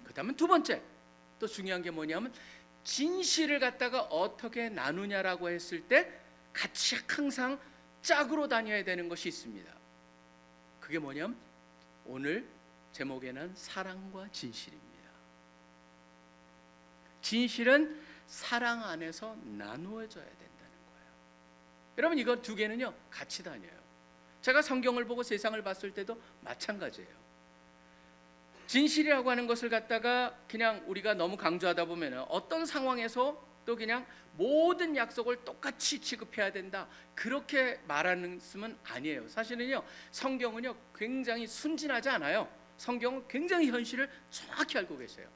그다음에 두 번째 또 중요한 게 뭐냐면 진실을 갖다가 어떻게 나누냐라고 했을 때 같이 항상 짝으로 다녀야 되는 것이 있습니다. 그게 뭐냐면 오늘 제목에는 사랑과 진실입니다. 진실은 사랑 안에서 나누어져야 된다는 거예요. 여러분 이거 두 개는요 같이 다녀요. 제가 성경을 보고 세상을 봤을 때도 마찬가지예요. 진실이라고 하는 것을 갖다가 그냥 우리가 너무 강조하다 보면 어떤 상황에서 또 그냥 모든 약속을 똑같이 취급해야 된다 그렇게 말하는 것은 아니에요. 사실은요 성경은요 굉장히 순진하지 않아요. 성경은 굉장히 현실을 정확히 알고 계세요.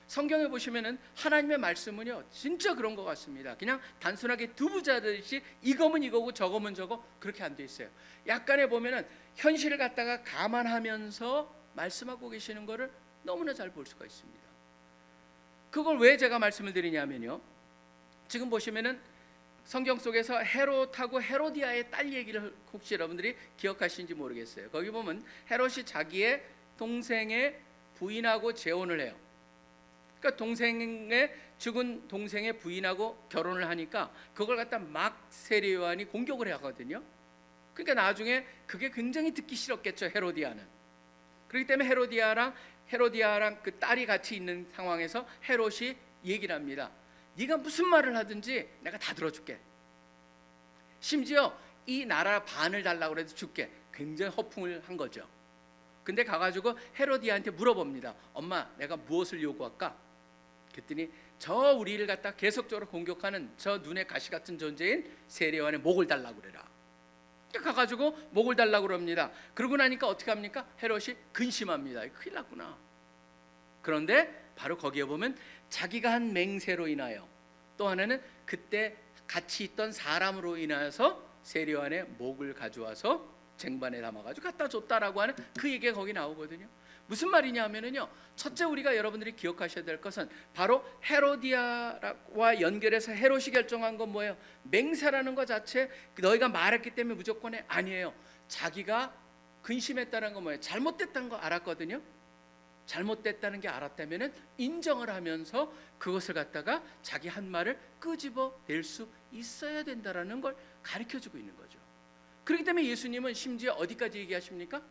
성경에 보시면은 하나님의 말씀은요 진짜 그런 것 같습니다. 그냥 단순하게 두부 자듯이 이거면 이거고 저거면 저거 그렇게 안 돼 있어요. 약간의 보면은 현실을 갖다가 감안하면서 말씀하고 계시는 거를 너무나 잘 볼 수가 있습니다. 그걸 왜 제가 말씀을 드리냐면요, 지금 보시면은 성경 속에서 헤롯하고 헤로디아의 딸 얘기를 혹시 여러분들이 기억하시는지 모르겠어요. 거기 보면 헤롯이 자기의 동생의 부인하고 재혼을 해요. 그러니까 동생의 죽은 동생의 부인하고 결혼을 하니까 그걸 갖다 막 세례 요한이 공격을 하거든요. 그러니까 나중에 그게 굉장히 듣기 싫었겠죠, 헤로디아는. 그렇기 때문에 헤로디아랑 그 딸이 같이 있는 상황에서 헤롯이 얘기를 합니다. 네가 무슨 말을 하든지 내가 다 들어줄게. 심지어 이 나라 반을 달라고 해도 줄게. 굉장히 허풍을 한 거죠. 근데 가가지고 헤로디아한테 물어봅니다. 엄마, 내가 무엇을 요구할까? 그랬더니 저 우리를 갖다 계속적으로 공격하는 저 눈에 가시 같은 존재인 세례요한의 목을 달라고 그래라. 가가지고 목을 달라고 그럽니다. 그러고 나니까 어떻게 합니까? 헤롯이 근심합니다. 큰일 났구나. 그런데 바로 거기에 보면 자기가 한 맹세로 인하여, 또 하나는 그때 같이 있던 사람으로 인하여서 세례요한의 목을 가져와서 쟁반에 담아가지고 갖다 줬다라고 하는 그 얘기가 거기 나오거든요. 무슨 말이냐 하면은요, 첫째 우리가 여러분들이 기억하셔야 될 것은 바로 헤로디아와 연결해서 헤롯이 결정한 건 뭐예요? 맹세라는 것 자체 너희가 말했기 때문에 무조건 해? 아니에요. 자기가 근심했다는 건 뭐예요? 잘못됐다는 거 알았거든요. 잘못됐다는 게 알았다면은 인정을 하면서 그것을 갖다가 자기 한 말을 끄집어 낼 수 있어야 된다라는 걸 가르쳐 주고 있는 거죠. 그렇기 때문에 예수님은 심지어 어디까지 얘기하십니까?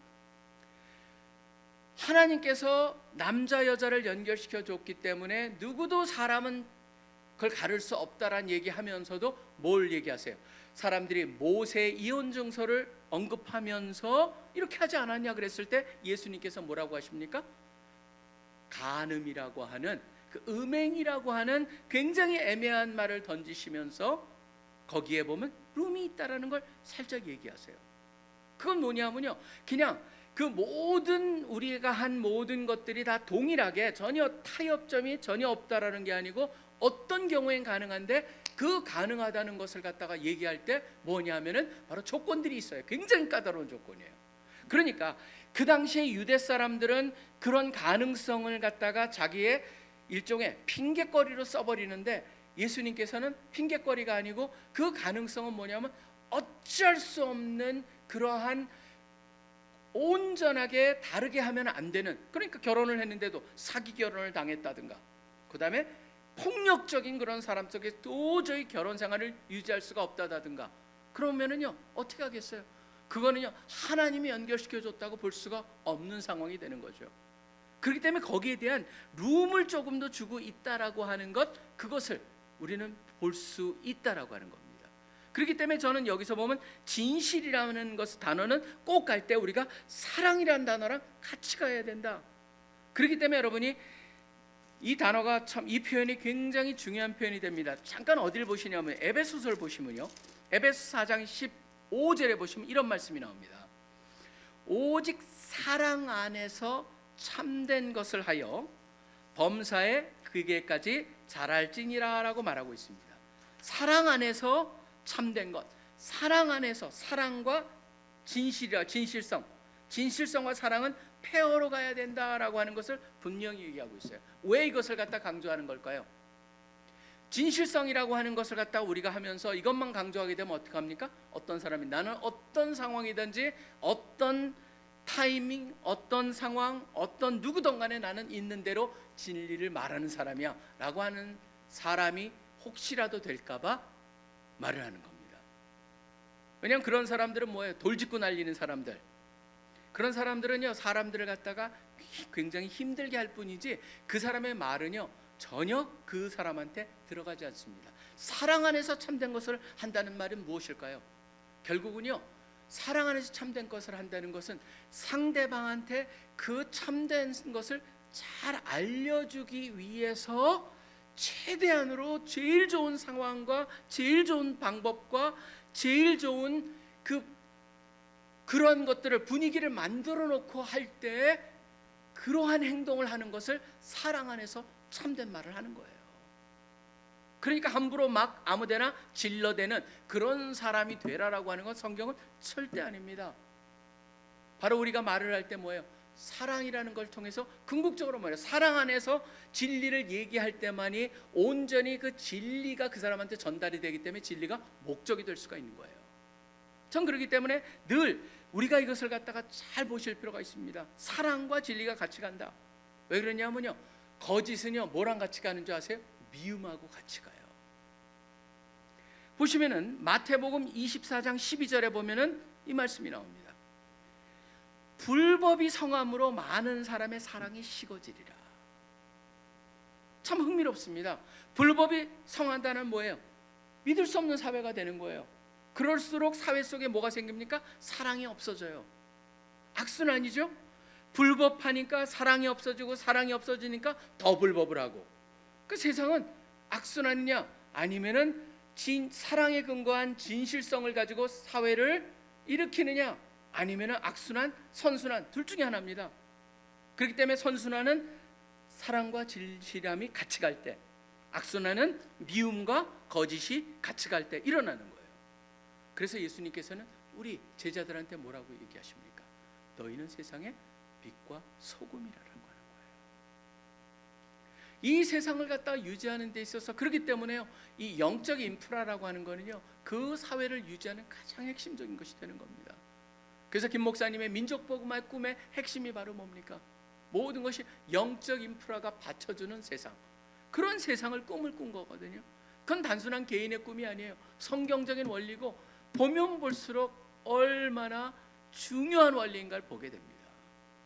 하나님께서 남자 여자를 연결시켜 줬기 때문에 누구도 사람은 그걸 가를 수 없다라는 얘기하면서도 뭘 얘기하세요? 사람들이 모세 이혼 증서를 언급하면서 이렇게 하지 않았냐 그랬을 때 예수님께서 뭐라고 하십니까? 간음이라고 하는 그 음행이라고 하는 굉장히 애매한 말을 던지시면서 거기에 보면 룸이 있다라는 걸 살짝 얘기하세요. 그건 뭐냐면요, 그냥 그 모든 우리가 한 모든 것들이 다 동일하게 전혀 타협점이 전혀 없다라는 게 아니고 어떤 경우엔 가능한데 그 가능하다는 것을 갖다가 얘기할 때 뭐냐면은 바로 조건들이 있어요. 굉장히 까다로운 조건이에요. 그러니까 그 당시에 유대 사람들은 그런 가능성을 갖다가 자기의 일종의 핑계거리로 써버리는데 예수님께서는 핑계거리가 아니고 그 가능성은 뭐냐면 어쩔 수 없는 그러한 온전하게 다르게 하면 안 되는, 그러니까 결혼을 했는데도 사기 결혼을 당했다든가 그 다음에 폭력적인 그런 사람 속에 도저히 결혼 생활을 유지할 수가 없다든가 그러면은요 어떻게 하겠어요? 그거는요 하나님이 연결시켜 줬다고 볼 수가 없는 상황이 되는 거죠. 그렇기 때문에 거기에 대한 룸을 조금 더 주고 있다라고 하는 것, 그것을 우리는 볼 수 있다라고 하는 겁니다. 그렇기 때문에 저는 여기서 보면 진실이라는 것 단어는 꼭 갈 때 우리가 사랑이라는 단어랑 같이 가야 된다. 그렇기 때문에 여러분이 이 단어가 참, 이 표현이 굉장히 중요한 표현이 됩니다. 잠깐 어디를 보시냐면 에베소서를 보시면요, 에베소 4장 15절에 보시면 이런 말씀이 나옵니다. 오직 사랑 안에서 참된 것을 하여 범사에 그게까지 자랄지니라라고 말하고 있습니다. 사랑 안에서 참된 것, 사랑 안에서, 사랑과 진실이라, 진실성과 사랑은 페어로 가야 된다라고 하는 것을 분명히 얘기하고 있어요. 왜 이것을 갖다 강조하는 걸까요? 진실성이라고 하는 것을 갖다 우리가 하면서 이것만 강조하게 되면 어떡합니까? 어떤 사람이 나는 어떤 상황이든지 어떤 타이밍, 어떤 상황, 어떤 누구든 간에 나는 있는 대로 진리를 말하는 사람이야 라고 하는 사람이 혹시라도 될까봐 말을 하는 겁니다. 왜냐하면 그런 사람들은 뭐예요? 돌직구 날리는 사람들, 그런 사람들은요 사람들을 갖다가 굉장히 힘들게 할 뿐이지 그 사람의 말은요 전혀 그 사람한테 들어가지 않습니다. 사랑 안에서 참된 것을 한다는 말은 무엇일까요? 결국은요 사랑 안에서 참된 것을 한다는 것은 상대방한테 그 참된 것을 잘 알려주기 위해서 최대한으로 제일 좋은 상황과 제일 좋은 방법과 제일 좋은 그런 것들을 분위기를 만들어 놓고 할 때 그러한 행동을 하는 것을 사랑 안에서 참된 말을 하는 거예요. 그러니까 함부로 막 아무데나 질러대는 그런 사람이 되라라고 하는 건 성경은 절대 아닙니다. 바로 우리가 말을 할 때 뭐예요? 사랑이라는 걸 통해서 궁극적으로 말해요. 사랑 안에서 진리를 얘기할 때만이 온전히 그 진리가 그 사람한테 전달이 되기 때문에 진리가 목적이 될 수가 있는 거예요. 전 그렇기 때문에 늘 우리가 이것을 갖다가 잘 보실 필요가 있습니다. 사랑과 진리가 같이 간다. 왜 그러냐면요, 거짓은요 뭐랑 같이 가는 줄 아세요? 미움하고 같이 가요. 보시면은 마태복음 24장 12절에 보면은 이 말씀이 나옵니다. 불법이 성함으로 많은 사람의 사랑이 식어지리라. 참 흥미롭습니다. 불법이 성한다는 뭐예요? 믿을 수 없는 사회가 되는 거예요. 그럴수록 사회 속에 뭐가 생깁니까? 사랑이 없어져요. 악순환이죠. 불법하니까 사랑이 없어지고 사랑이 없어지니까 더 불법을 하고. 그 세상은 악순환이냐 아니면은 사랑에 근거한 진실성을 가지고 사회를 일으키느냐 아니면은 악순환, 선순환 둘 중에 하나입니다. 그렇기 때문에 선순환은 사랑과 진실함이 같이 갈 때, 악순환은 미움과 거짓이 같이 갈 때 일어나는 거예요. 그래서 예수님께서는 우리 제자들한테 뭐라고 얘기하십니까? 너희는 세상의 빛과 소금이라는 거예요. 이 세상을 갖다가 유지하는 데 있어서 그렇기 때문에요, 이 영적 인프라라고 하는 거는요 그 사회를 유지하는 가장 핵심적인 것이 되는 겁니다. 그래서 김 목사님의 민족복음화의 꿈의 핵심이 바로 뭡니까? 모든 것이 영적 인프라가 받쳐주는 세상, 그런 세상을 꿈을 꾼 거거든요. 그건 단순한 개인의 꿈이 아니에요. 성경적인 원리고 보면 볼수록 얼마나 중요한 원리인가를 보게 됩니다.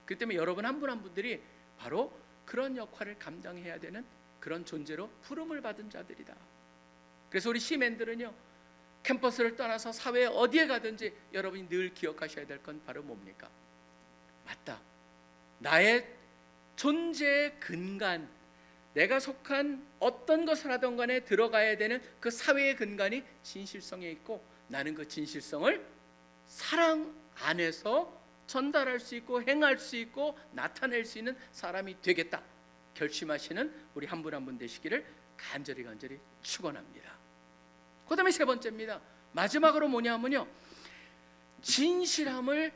그렇기 때문에 여러분 한 분 한 분들이 바로 그런 역할을 감당해야 되는 그런 존재로 부름을 받은 자들이다. 그래서 우리 시맨들은요 캠퍼스를 떠나서 사회 어디에 가든지 여러분이 늘 기억하셔야 될 건 바로 뭡니까? 맞다, 나의 존재의 근간, 내가 속한 어떤 것을 하던 간에 들어가야 되는 그 사회의 근간이 진실성에 있고, 나는 그 진실성을 사랑 안에서 전달할 수 있고 행할 수 있고 나타낼 수 있는 사람이 되겠다 결심하시는 우리 한 분 한 분 되시기를 간절히 축원합니다. 그 다음에 세 번째입니다. 마지막으로 뭐냐면요, 진실함을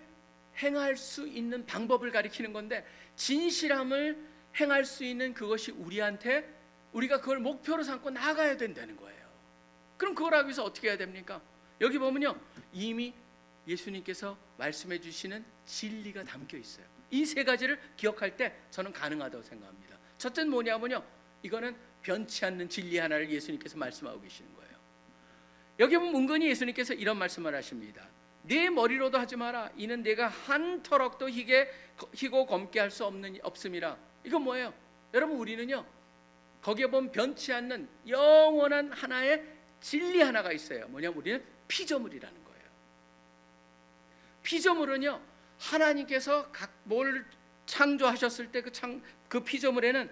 행할 수 있는 방법을 가리키는 건데, 진실함을 행할 수 있는 그것이 우리한테, 우리가 그걸 목표로 삼고 나아가야 된다는 거예요. 그럼 그걸 하기 위해서 어떻게 해야 됩니까? 여기 보면요 이미 예수님께서 말씀해 주시는 진리가 담겨 있어요. 이 세 가지를 기억할 때 저는 가능하다고 생각합니다. 첫째는 뭐냐면요, 이거는 변치 않는 진리 하나를 예수님께서 말씀하고 계시는 거예요. 여기 보면 은근히 예수님께서 이런 말씀을 하십니다. 네 머리로도 하지 마라. 이는 내가 한 터럭도 희고 검게 할 수 없음이라. 이건 뭐예요? 여러분 우리는요 거기에 보면 변치 않는 영원한 하나의 진리 하나가 있어요. 뭐냐면 우리는 피조물이라는 거예요. 피조물은요 하나님께서 각 뭘 창조하셨을 때 그 피조물에는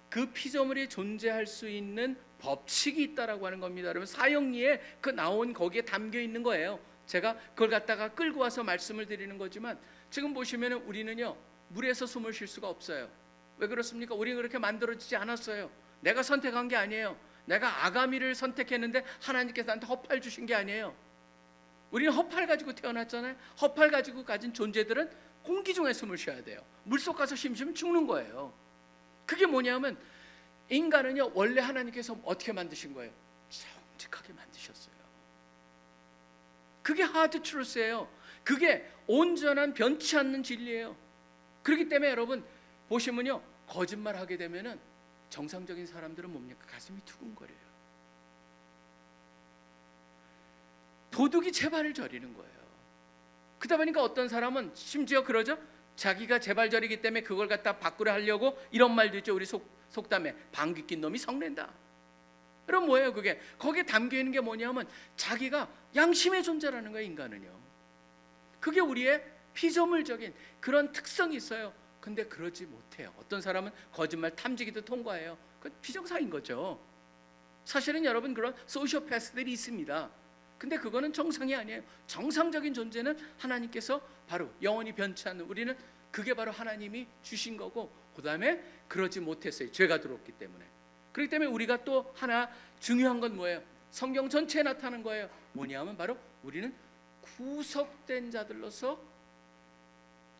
그 피조물이 존재할 수 있는 법칙이 있다라고 하는 겁니다. 여러분 사형리에 그 나온 거기에 담겨 있는 거예요. 제가 그걸 갖다가 끌고 와서 말씀을 드리는 거지만, 지금 보시면은 우리는요 물에서 숨을 쉴 수가 없어요. 왜 그렇습니까? 우리는 그렇게 만들어지지 않았어요. 내가 선택한 게 아니에요. 내가 아가미를 선택했는데 하나님께서 나한테 허파를 주신 게 아니에요. 우리는 허파를 가지고 태어났잖아요. 허파를 가지고 가진 존재들은 공기 중에 숨을 쉬어야 돼요. 물속 가서 쉬면 죽는 거예요. 그게 뭐냐면 인간은요 원래 하나님께서 어떻게 만드신 거예요? 정직하게 만드셨어요. 그게 하드 트루스예요. 그게 온전한 변치 않는 진리예요. 그렇기 때문에 여러분 보시면요 거짓말하게 되면은 정상적인 사람들은 뭡니까? 가슴이 두근거려요. 도둑이 제발을 저리는 거예요. 그러다 보니까 어떤 사람은 심지어 그러죠. 자기가 제발 저리기 때문에 그걸 갖다 바꾸려 하려고 이런 말도 있죠. 우리 속담에 방귀 낀 놈이 성낸다. 그럼 뭐예요 그게? 거기에 담겨있는 게 뭐냐면 자기가 양심의 존재라는 거예요. 인간은요 그게 우리의 피조물적인 그런 특성이 있어요. 근데 그러지 못해요. 어떤 사람은 거짓말 탐지기도 통과해요. 그건 비정상인 거죠. 사실은 여러분 그런 소시오패스들이 있습니다. 근데 그거는 정상이 아니에요. 정상적인 존재는 하나님께서 바로 영원히 변치 않는, 우리는 그게 바로 하나님이 주신 거고, 그 다음에 그러지 못했어요. 죄가 들어왔기 때문에. 그렇기 때문에 우리가 또 하나 중요한 건 뭐예요? 성경 전체에 나타나는 거예요. 뭐냐면 바로 우리는 구속된 자들로서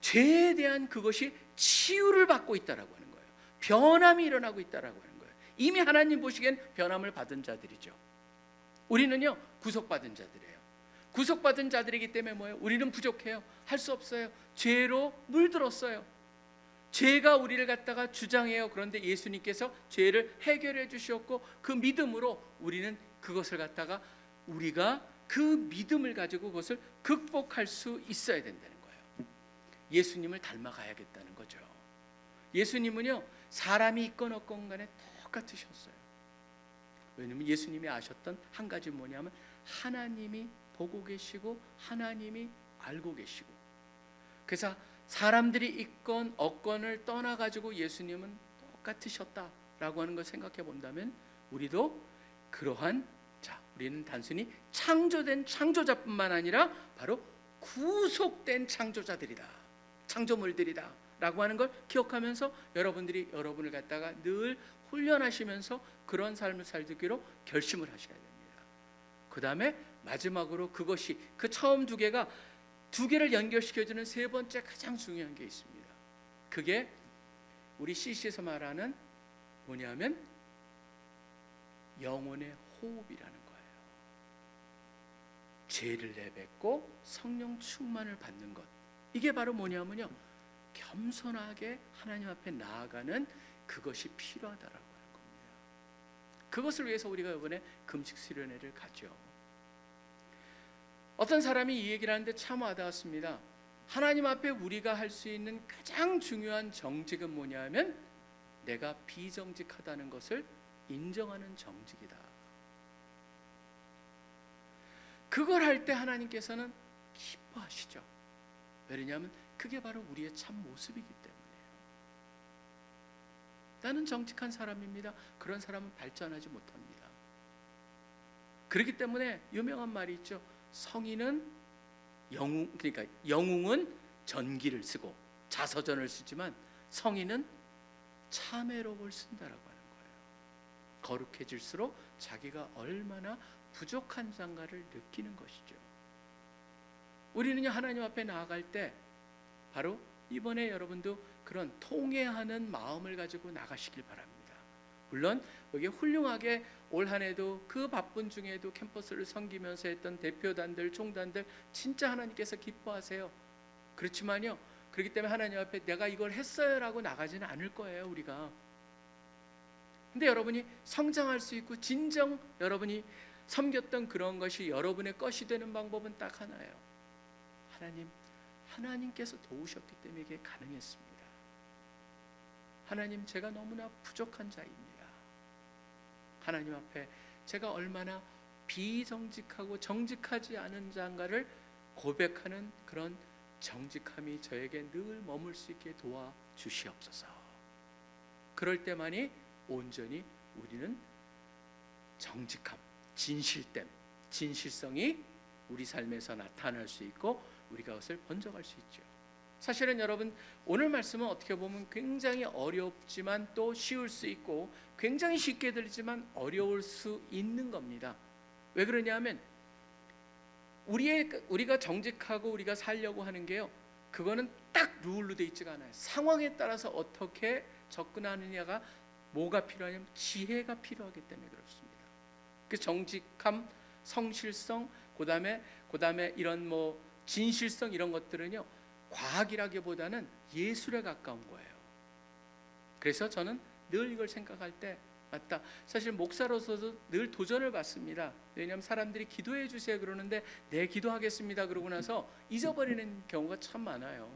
죄에 대한 그것이 치유를 받고 있다라고 하는 거예요. 변함이 일어나고 있다라고 하는 거예요. 이미 하나님 보시기엔 변함을 받은 자들이죠. 우리는요 구속받은 자들이에요. 구속받은 자들이기 때문에 뭐예요? 우리는 부족해요. 할 수 없어요. 죄로 물들었어요. 죄가 우리를 갖다가 주장해요. 그런데 예수님께서 죄를 해결해 주셨고, 그 믿음으로 우리는 그것을 갖다가 우리가 그 믿음을 가지고 그것을 극복할 수 있어야 된다는 거예요. 예수님을 닮아가야겠다는 거죠. 예수님은요 사람이 있건 없건 간에 똑같으셨어요. 왜냐하면 예수님이 아셨던 한 가지 뭐냐면 하나님이 보고 계시고 하나님이 알고 계시고, 그래서 사람들이 있건 없건을 떠나가지고 예수님은 똑같으셨다라고 하는 걸 생각해 본다면 우리도 그러한, 자, 우리는 단순히 창조된 창조자뿐만 아니라 바로 구속된 창조자들이다, 창조물들이다 라고 하는 걸 기억하면서 여러분들이 여러분을 갖다가 늘 훈련하시면서 그런 삶을 살기로 결심을 하셔야 됩니다. 그 다음에 마지막으로 그것이 그 처음 두 개를 연결시켜주는 세 번째 가장 중요한 게 있습니다. 그게 우리 CC에서 말하는 뭐냐면 영혼의 호흡이라는 거예요. 죄를 내뱉고 성령 충만을 받는 것, 이게 바로 뭐냐면요 겸손하게 하나님 앞에 나아가는 그것이 필요하다라고 하는 겁니다. 그것을 위해서 우리가 이번에 금식 수련회를 가죠. 어떤 사람이 이 얘기를 하는데 참 와닿았습니다. 하나님 앞에 우리가 할 수 있는 가장 중요한 정직은 뭐냐면 내가 비정직하다는 것을 인정하는 정직이다. 그걸 할 때 하나님께서는 기뻐하시죠. 왜냐하면 그게 바로 우리의 참 모습이기 때문이에요. 나는 정직한 사람입니다. 그런 사람은 발전하지 못합니다. 그렇기 때문에 유명한 말이 있죠. 성인은 그러니까 영웅은 전기를 쓰고 자서전을 쓰지만 성인은 참회록을 쓴다라고 하는 거예요. 거룩해질수록 자기가 얼마나 부족한 장가를 느끼는 것이죠. 우리는요 하나님 앞에 나아갈 때 바로 이번에 여러분도 그런 통회하는 마음을 가지고 나가시길 바랍니다. 물론 여기 훌륭하게 올 한 해도 그 바쁜 중에도 캠퍼스를 섬기면서 했던 대표단들, 총단들 진짜 하나님께서 기뻐하세요. 그렇지만요 그렇기 때문에 하나님 앞에 내가 이걸 했어요라고 나가지는 않을 거예요 우리가. 근데 여러분이 성장할 수 있고 진정 여러분이 섬겼던 그런 것이 여러분의 것이 되는 방법은 딱 하나예요. 하나님께서 도우셨기 때문에 이게 가능했습니다. 하나님, 제가 너무나 부족한 자입니다. 하나님 앞에 제가 얼마나 비정직하고 정직하지 않은 자인가를 고백하는 그런 정직함이 저에게 늘 머물 수 있게 도와주시옵소서. 그럴 때만이 온전히 우리는 정직함, 진실됨, 진실성이 우리 삶에서 나타날 수 있고 우리가 그것을 번져갈 수 있죠. 사실은 여러분 오늘 말씀은 어떻게 보면 굉장히 어렵지만 또 쉬울 수 있고 굉장히 쉽게 들리지만 어려울 수 있는 겁니다. 왜 그러냐면 우리가 정직하고 우리가 살려고 하는 게요 그거는 딱 룰로 돼 있지가 않아요. 상황에 따라서 어떻게 접근하느냐가 뭐가 필요하냐면 지혜가 필요하기 때문에 그렇습니다. 그 정직함, 성실성, 그다음에 이런 뭐 진실성 이런 것들은요 과학이라기보다는 예술에 가까운 거예요. 그래서 저는 늘 이걸 생각할 때 맞다. 사실 목사로서도 늘 도전을 받습니다. 왜냐하면 사람들이 기도해 주세요 그러는데 네 기도하겠습니다 그러고 나서 잊어버리는 경우가 참 많아요.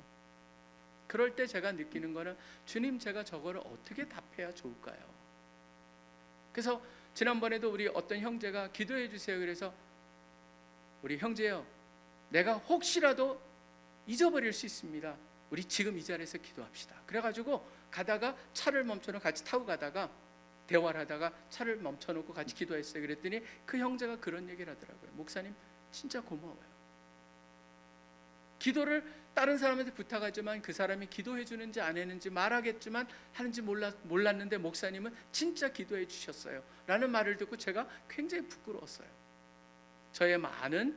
그럴 때 제가 느끼는 거는 주님 제가 저거를 어떻게 답해야 좋을까요? 그래서 지난번에도 우리 어떤 형제가 기도해 주세요 그래서 우리 형제요 내가 혹시라도 잊어버릴 수 있습니다. 우리 지금 이 자리에서 기도합시다. 그래가지고 가다가 차를 멈춰놓고 같이 타고 가다가 대화를 하다가 차를 멈춰놓고 같이 기도했어요. 그랬더니 그 형제가 그런 얘기를 하더라고요. 목사님 진짜 고마워요. 기도를 다른 사람한테 부탁하지만 그 사람이 기도해 주는지 안 했는지 말하겠지만 하는지 몰랐는데 목사님은 진짜 기도해 주셨어요 라는 말을 듣고 제가 굉장히 부끄러웠어요. 저의 많은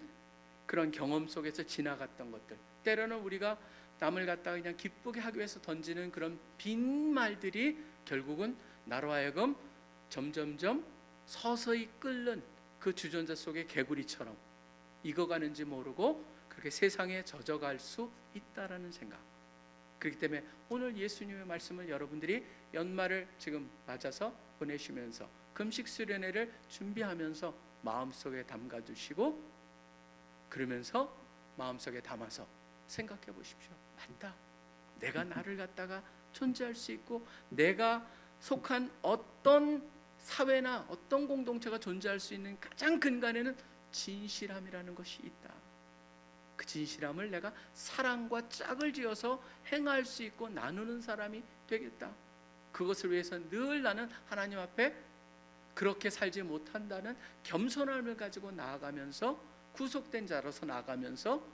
그런 경험 속에서 지나갔던 것들, 때로는 우리가 남을 갖다가 그냥 기쁘게 하기 위해서 던지는 그런 빈 말들이 결국은 나로 하여금 점점점 서서히 끓는 그 주전자 속의 개구리처럼 익어가는지 모르고 그렇게 세상에 젖어갈 수 있다라는 생각. 그렇기 때문에 오늘 예수님의 말씀을 여러분들이 연말을 지금 맞아서 보내시면서 금식 수련회를 준비하면서 마음속에 담가두시고 그러면서 마음속에 담아서 생각해 보십시오. 맞다. 내가 나를 갖다가 존재할 수 있고 내가 속한 어떤 사회나 어떤 공동체가 존재할 수 있는 가장 근간에는 진실함이라는 것이 있다. 그 진실함을 내가 사랑과 짝을 지어서 행할 수 있고 나누는 사람이 되겠다. 그것을 위해서 늘 나는 하나님 앞에 그렇게 살지 못한다는 겸손함을 가지고 나아가면서 구속된 자로서 나아가면서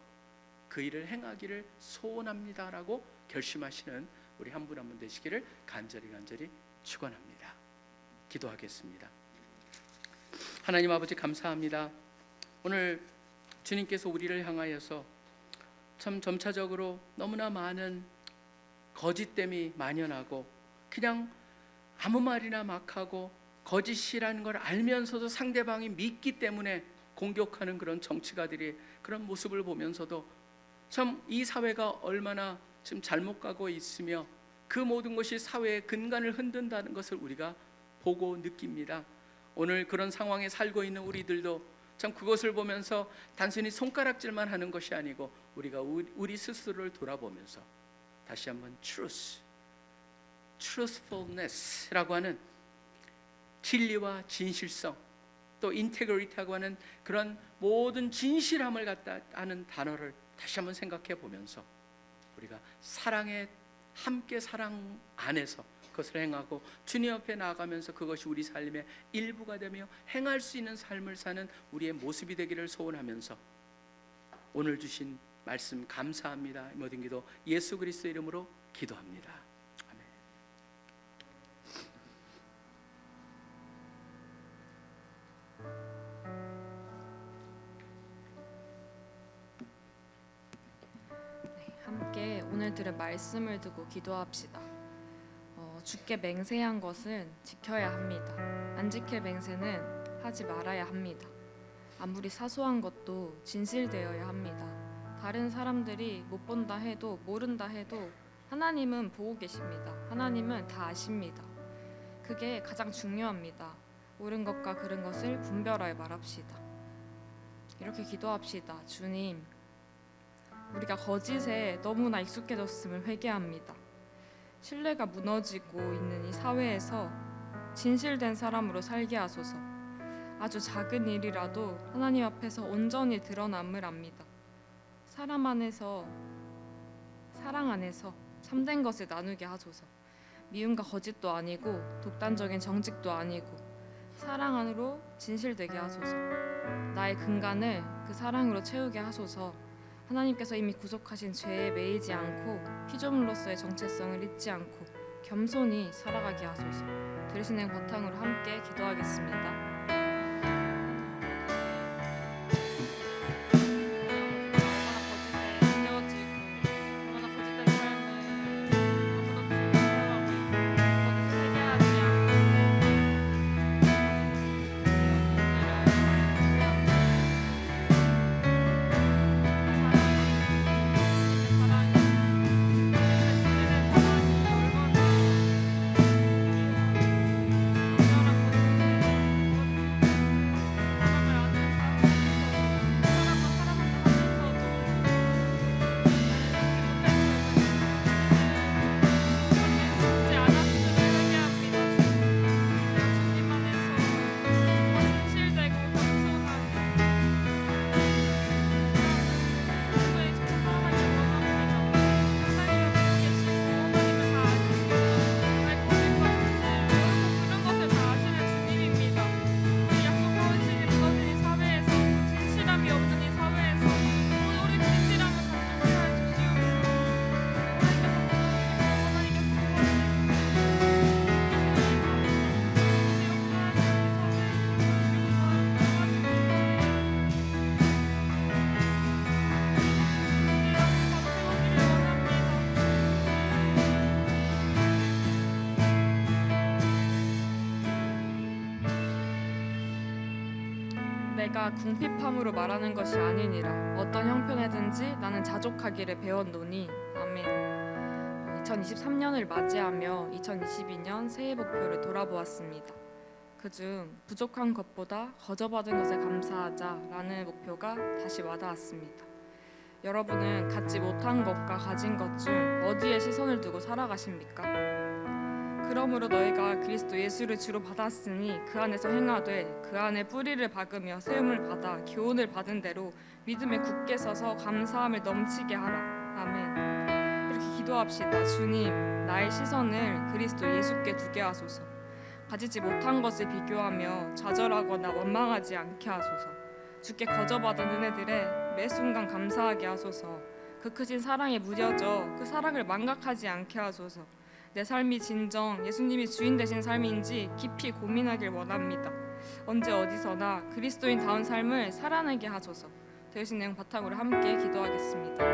그 일을 행하기를 소원합니다라고 결심하시는 우리 한 분 한 분 되시기를 간절히 축원합니다. 기도하겠습니다. 하나님 아버지 감사합니다. 오늘 주님께서 우리를 향하여서 참 점차적으로 너무나 많은 거짓됨이 만연하고 그냥 아무 말이나 막 하고 거짓이라는 걸 알면서도 상대방이 믿기 때문에 공격하는 그런 정치가들의 그런 모습을 보면서도 참 이 사회가 얼마나 지금 잘못 가고 있으며 그 모든 것이 사회의 근간을 흔든다는 것을 우리가 보고 느낍니다. 오늘 그런 상황에 살고 있는 우리들도 참 그것을 보면서 단순히 손가락질만 하는 것이 아니고 우리가 우리 스스로를 돌아보면서 다시 한번 truthfulness라고 하는 진리와 진실성, 또 integrity라고 하는 그런 모든 진실함을 갖다 하는 단어를 다시 한번 생각해 보면서 우리가 사랑에 함께 사랑 안에서 그것을 행하고 주님 앞에 나아가면서 그것이 우리 삶의 일부가 되며 행할 수 있는 삶을 사는 우리의 모습이 되기를 소원하면서 오늘 주신 말씀 감사합니다. 모든 기도 예수 그리스도 이름으로 기도합니다. 아멘. 함께 오늘 들은 말씀을 두고 기도합시다. 주께 맹세한 것은 지켜야 합니다. 안 지킬 맹세는 하지 말아야 합니다. 아무리 사소한 것도 진실되어야 합니다. 다른 사람들이 못 본다 해도 모른다 해도 하나님은 보고 계십니다. 하나님은 다 아십니다. 그게 가장 중요합니다. 옳은 것과 그른 것을 분별하여 말합시다. 이렇게 기도합시다. 주님, 우리가 거짓에 너무나 익숙해졌음을 회개합니다. 신뢰가 무너지고 있는 이 사회에서 진실된 사람으로 살게 하소서. 아주 작은 일이라도 하나님 앞에서 온전히 드러남을 압니다. 사람 안에서, 사랑 안에서 참된 것을 나누게 하소서. 미움과 거짓도 아니고 독단적인 정직도 아니고 사랑 안으로 진실되게 하소서. 나의 근간을 그 사랑으로 채우게 하소서. 하나님께서 이미 구속하신 죄에 매이지 않고 피조물로서의 정체성을 잊지 않고 겸손히 살아가게 하소서. 들으시는 바탕으로 함께 기도하겠습니다. 내가 궁핍함으로 말하는 것이 아니니라. 어떤 형편에든지 나는 자족하기를 배웠노니. 아멘. 2023년을 맞이하며 2022년 새해 목표를 돌아보았습니다. 그중 부족한 것보다 거저받은 것에 감사하자라는 목표가 다시 와닿았습니다. 여러분은 갖지 못한 것과 가진 것 중 어디에 시선을 두고 살아가십니까? 그러므로 너희가 그리스도 예수를 주로 받았으니 그 안에서 행하되 그 안에 뿌리를 박으며 세움을 받아 교훈을 받은 대로 믿음에 굳게 서서 감사함을 넘치게 하라. 아멘. 이렇게 기도합시다. 주님, 나의 시선을 그리스도 예수께 두게 하소서. 가지지 못한 것을 비교하며 좌절하거나 원망하지 않게 하소서. 주께 거저받은 은혜들에 매 순간 감사하게 하소서. 그 크신 사랑에 무뎌져 그 사랑을 망각하지 않게 하소서. 내 삶이 진정 예수님이 주인 되신 삶인지 깊이 고민하길 원합니다. 언제 어디서나 그리스도인다운 삶을 살아내게 하소서. 되신 내용 바탕으로 함께 기도하겠습니다.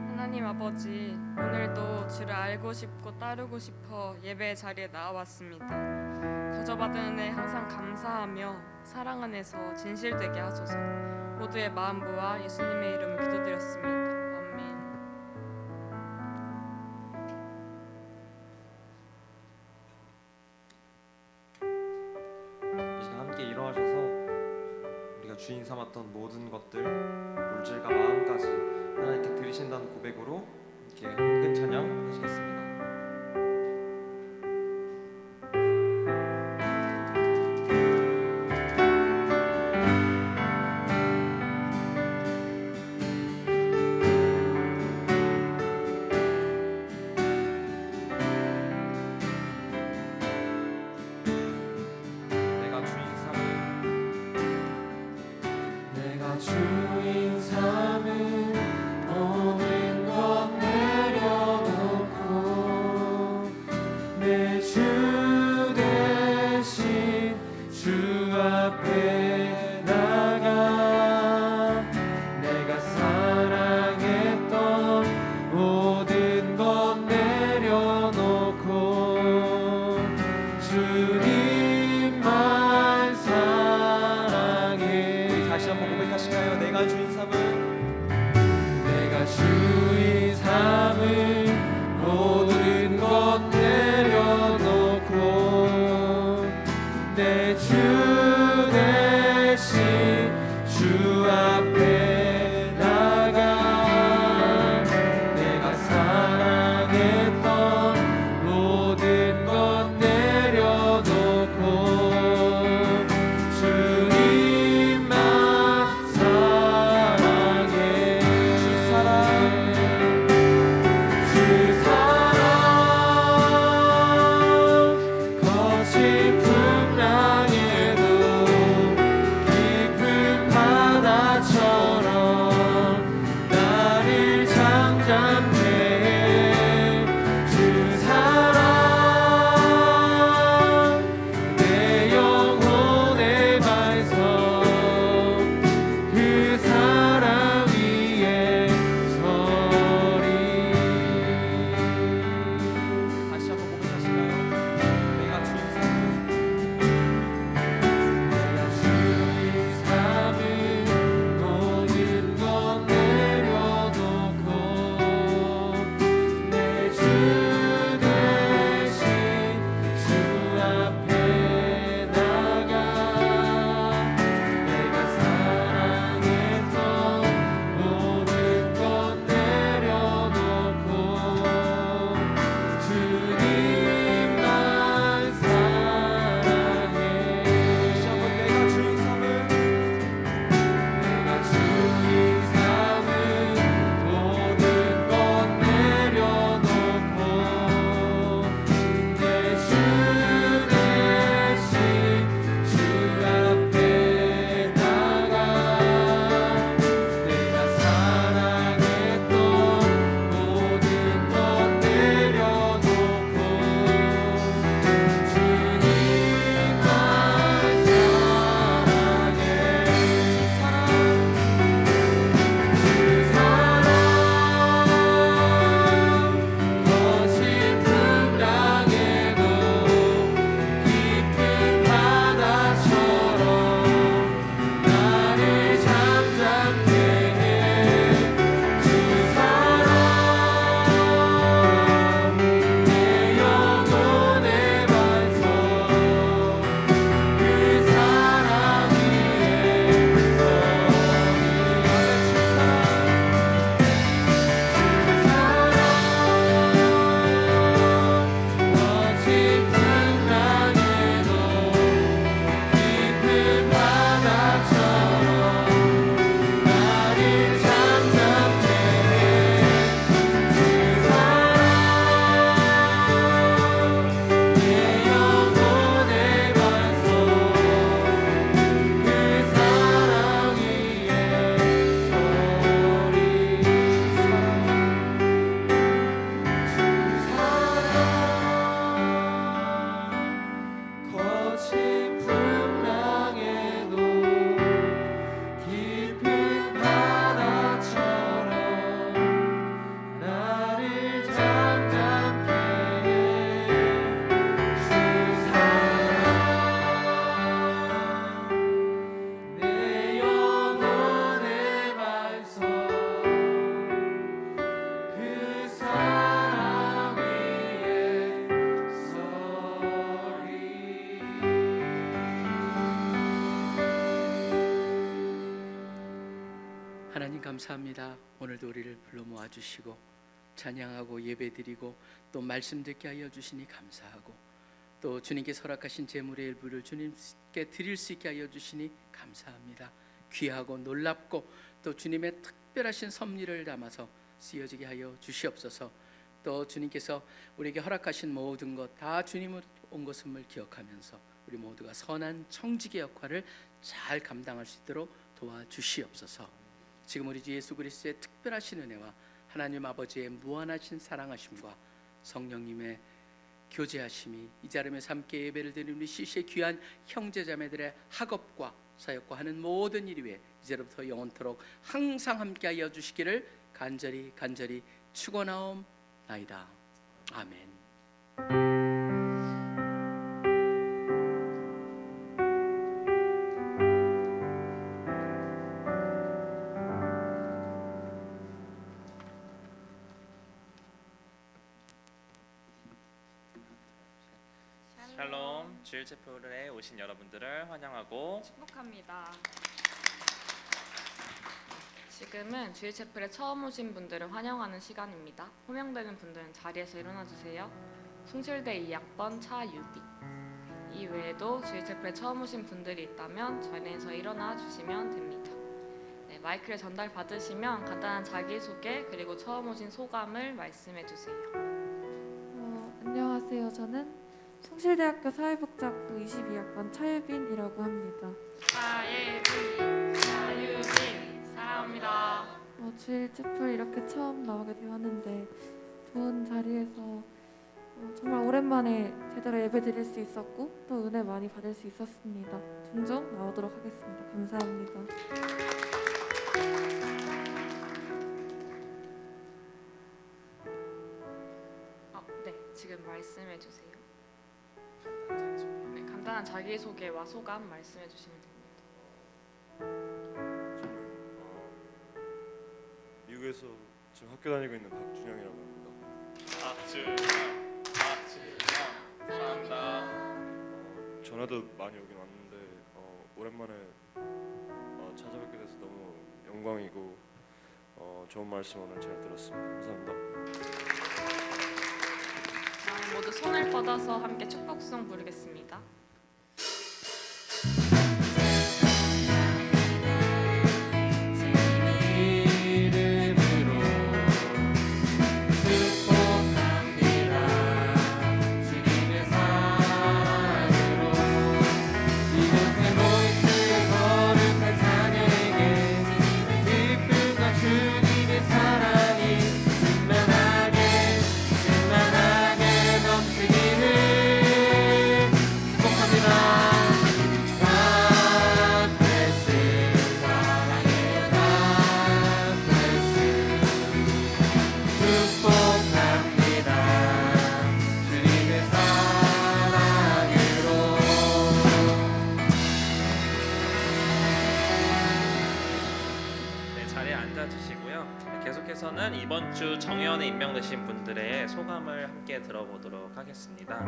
하나님 아버지, 오늘도 주를 알고 싶고 따르고 싶어 예배의 자리에 나와왔습니다. 거저받은 은혜에 항상 감사하며 사랑 안에서 진실되게 하소서. 모두의 마음 모아 예수님의 이름을 기도드렸습니다. 아멘. 이제 함께 일어나셔서 우리가 주인 삼았던 모든 것들, 물질과 마음까지 하나님께 드리신다는 고백으로 이렇게 헌금 찬양 하시겠습니다. 내가 주인 삼은 모든 것 내려놓고 내 주 대신 주 앞에 나가 내가 사랑했던 모든 것 내려놓고 주님만 사랑해. 다시 한번 고백하실까요? 내가 주인 삼은 모든 것 내려놓고 내 주 대신 주 앞에 나가 내가 사랑했던 모든 것 내려놓고 주님만 사랑해. 주 사랑 거친 풍랑에도 깊은 바다처럼 하나님 감사합니다. 오늘도 우리를 불러 모아 주시고 찬양하고 예배드리고 또 말씀 듣게 하여 주시니 감사하고 또 주님께서 허락하신 제물의 일부를 주님께 드릴 수 있게 하여 주시니 감사합니다. 귀하고 놀랍고 또 주님의 특별하신 섭리를 담아서 쓰여지게 하여 주시옵소서. 또 주님께서 우리에게 허락하신 모든 것 다 주님으로 온 것임을 기억하면서 우리 모두가 선한 청지기 역할을 잘 감당할 수 있도록 도와주시옵소서. 지금 우리 주 예수 그리스도의 특별하신 은혜와 하나님 아버지의 무한하신 사랑하심과 성령님의 교제하심이 이 자리에서 함께 예배를 드리는 우리 CC의 귀한 형제자매들의 학업과 사역과 하는 모든 일 위에 이제로부터 영원토록 항상 함께하여 주시기를 간절히 축원하옵나이다. 아멘. 샬롬, 주일 체플에 오신 여러분들을 환영하고 축복합니다. 지금은 주일 채플에 처음 오신 분들을 환영하는 시간입니다. 호명되는 분들은 자리에서 일어나 주세요. 숭실대 2학번 차유비. 이 외에도 주일 채플에 처음 오신 분들이 있다면 자리에서 일어나 주시면 됩니다. 네, 마이크를 전달 받으시면 간단한 자기소개 그리고 처음 오신 소감을 말씀해 주세요. 안녕하세요. 저는 숭실대학교 사회복지학부 22학번 차유빈이라고 합니다. 차유빈 사랑합니다. 주일 채플 이렇게 처음 나오게 되었는데 좋은 자리에서 정말 오랜만에 제대로 예배 드릴 수 있었고 또 은혜 많이 받을 수 있었습니다. 종종 나오도록 하겠습니다. 감사합니다. 네, 지금 말씀해 주세요. 네, 간단한 자기소개와 소감 말씀해 주시면 됩니다. 미국에서 지금 학교 다니고 있는 박준영이라고 합니다. 사랑합니다. 전화도 많이 오긴 왔는데 오랜만에 찾아뵙게 돼서 너무 영광이고 좋은 말씀 오늘 잘 들었습니다. 감사합니다. 모두 손을 뻗어서 함께 축복송 부르겠습니다. 계속해서는 이번 주 정예원에 임명되신 분들의 소감을 함께 들어보도록 하겠습니다.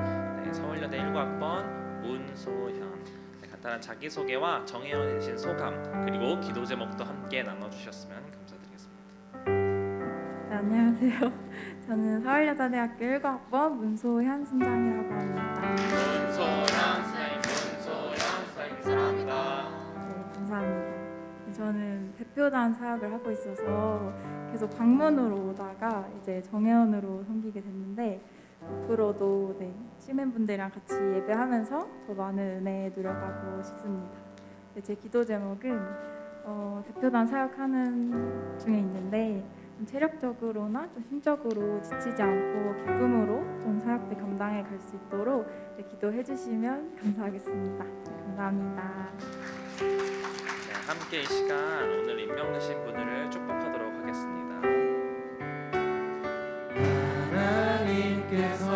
네, 서울여대 19학번 문소현. 네, 간단한 자기소개와 정예원에 되신 소감 그리고 기도 제목도 함께 나눠주셨으면 감사드리겠습니다. 네, 안녕하세요. 저는 서울여자대학교 19학번 문소현 순장이라고 합니다. 문소현 선생님 사랑합니다. 네, 감사합니다. 저는 대표단 사역을 하고 있어서 계속 방문으로 오다가 이제 정예원으로 섬기게 됐는데 앞으로도 시민분들이랑 같이 예배하면서 더 많은 은혜에 누려가고 싶습니다. 제 기도 제목은 대표단 사역하는 중에 있는데 좀 체력적으로나 좀 심적으로 지치지 않고 기쁨으로 좀 사역들 감당해 갈 수 있도록 기도해 주시면 감사하겠습니다. 감사합니다. 함께 이 시간 오늘 임명되신 분들을 축복하도록 하겠습니다. 하나님께서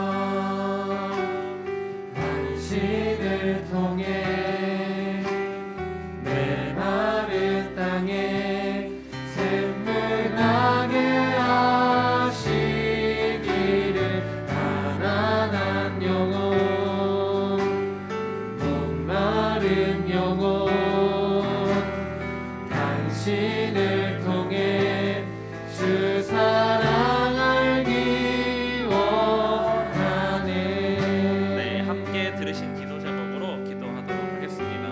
당신을 통해 메마른 땅에 샘물 나게 하시기를 가난한 영혼 목마른 영혼 당신을 통해 예수 사랑 알기 원하네. 네, 함께 들으신 기도 제목으로 기도하도록 하겠습니다.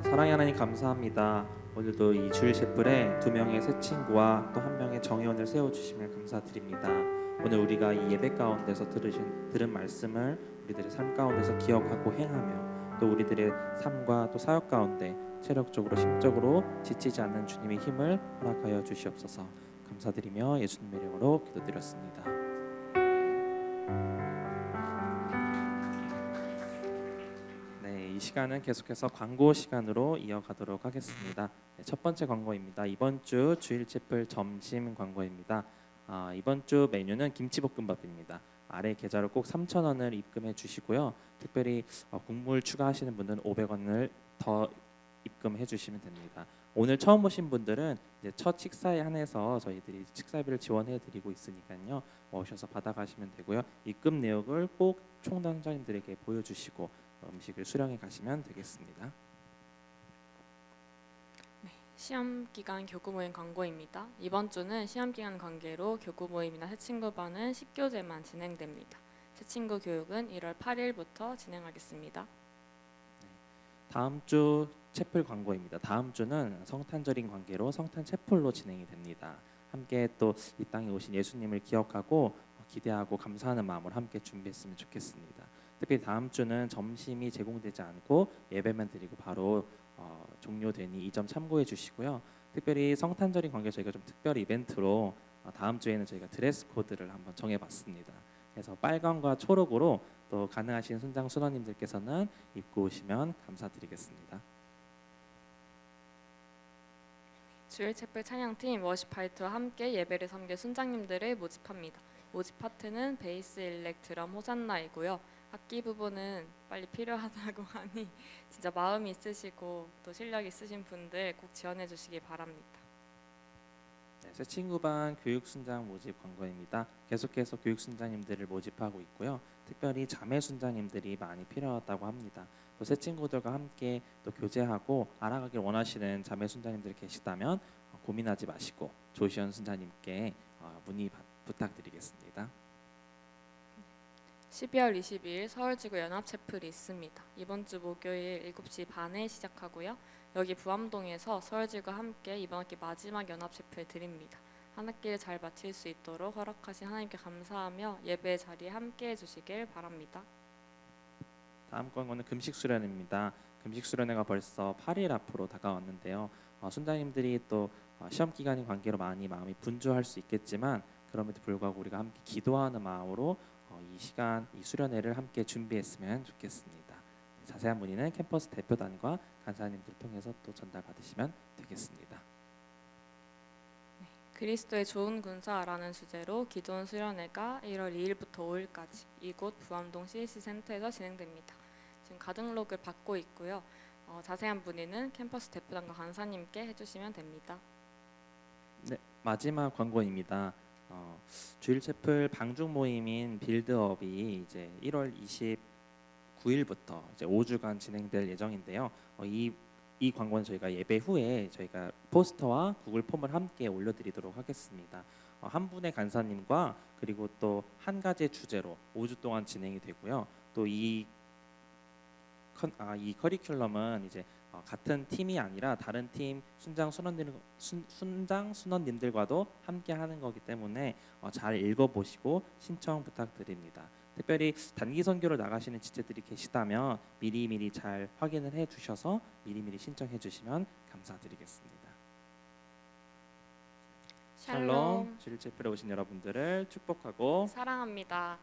사랑의 하나님 감사합니다. 오늘도 이 주일 셰플에 2명의 새 친구와 또 1명의 정의원을 세워주심을 감사드립니다. 오늘 우리가 이 예배 가운데서 들은 말씀을 우리들의 삶 가운데서 기억하고 행하며 또 우리들의 삶과 또 사역 가운데 체력적으로 심적으로 지치지 않는 주님의 힘을 허락하여 주시옵소서. 감사드리며 예수님의 이름으로 기도드렸습니다. 이 시간은 계속해서 광고 시간으로 이어가도록 하겠습니다. 첫 번째 광고입니다. 이번 주 주일 채플 점심 광고입니다. 이번 주 메뉴는 김치볶음밥입니다. 아래 계좌로 꼭 3,000원을 입금해 주시고요. 특별히 국물 추가하시는 분들은 500원을 더 입금해 주시면 됩니다. 오늘 처음 오신 분들은 이제 첫 식사에 한해서 저희들이 식사비를 지원해 드리고 있으니까요. 오셔서 받아가시면 되고요. 입금 내역을 꼭 총당자님들에게 보여주시고 음식을 수령해 가시면 되겠습니다. 시험 기간 교구 모임 광고입니다. 이번 주는 시험 기간 관계로 교구 모임이나 새 친구반은 10교제만 진행됩니다. 새 친구 교육은 1월 8일부터 진행하겠습니다. 다음 주 채플 광고입니다. 다음 주는 성탄절인 관계로 성탄 채플로 진행이 됩니다. 함께 또 이 땅에 오신 예수님을 기억하고 기대하고 감사하는 마음으로 함께 준비했으면 좋겠습니다. 특히 다음 주는 점심이 제공되지 않고 예배만 드리고 바로 종료되니 이 점 참고해 주시고요. 특별히 성탄절인 관계 저희가 좀 특별 이벤트로 다음 주에는 저희가 드레스 코드를 한번 정해봤습니다. 그래서 빨강과 초록으로 또 가능하신 순장 순원님들께서는 입고 오시면 감사드리겠습니다. 주일 채플 찬양팀 워시파이트와 함께 예배를 섬길 순장님들을 모집합니다. 모집 파트는 베이스, 일렉, 드럼, 호산나이고요. 악기 부분은 빨리 필요하다고 하니 진짜 마음이 있으시고 또 실력 있으신 분들 꼭 지원해 주시기 바랍니다. 새 친구반 교육순장 모집 광고입니다. 계속해서 교육순장님들을 모집하고 있고요. 특별히 자매 순장님들이 많이 필요하다고 합니다. 또 새 친구들과 함께 또 교제하고 알아가길 원하시는 자매 순장님들이 계시다면 고민하지 마시고 조시현 순장님께 문의 부탁드리겠습니다. 12월 22일 서울지구 연합채플이 있습니다. 이번 주 목요일 7시 반에 시작하고요. 여기 부암동에서 서울지구와 함께 이번 학기 마지막 연합채플 드립니다. 한 학기를 잘 마칠 수 있도록 허락하신 하나님께 감사하며 예배 자리에 함께 해주시길 바랍니다. 다음 광고는 금식 수련회입니다. 금식 수련회가 벌써 8일 앞으로 다가왔는데요. 순장님들이 또 시험 기간인 관계로 많이 마음이 분주할 수 있겠지만 그럼에도 불구하고 우리가 함께 기도하는 마음으로 이 시간 이 수련회를 함께 준비했으면 좋겠습니다. 자세한 문의는 캠퍼스 대표단과 간사님들 통해서 또 전달받으시면 되겠습니다. 그리스도의 좋은 군사라는 주제로 기도원 수련회가 1월 2일부터 5일까지 이곳 부암동 CAC 센터에서 진행됩니다. 지금 가등록을 받고 있고요. 자세한 문의는 캠퍼스 대표단과 간사님께 해주시면 됩니다. 네, 마지막 광고입니다. 주일 채플 방중 모임인 빌드업이 이제 1월 29일부터 이제 5주간 진행될 예정인데요. 이 광고는 저희가 예배 후에 저희가 포스터와 구글 폼을 함께 올려드리도록 하겠습니다. 한 분의 간사님과 그리고 또 한 가지 주제로 5주 동안 진행이 되고요. 또 이 커리큘럼은 이제 같은 팀이 아니라 다른 팀 순장 순원님들과도 함께 하는 거기 때문에 잘 읽어보시고 신청 부탁드립니다. 특별히 단기 선교를 나가시는 지체들이 계시다면 미리미리 잘 확인을 해주셔서 미리미리 신청해 주시면 감사드리겠습니다. 샬롬. 주일 채플에 오신 여러분들을 축복하고 사랑합니다.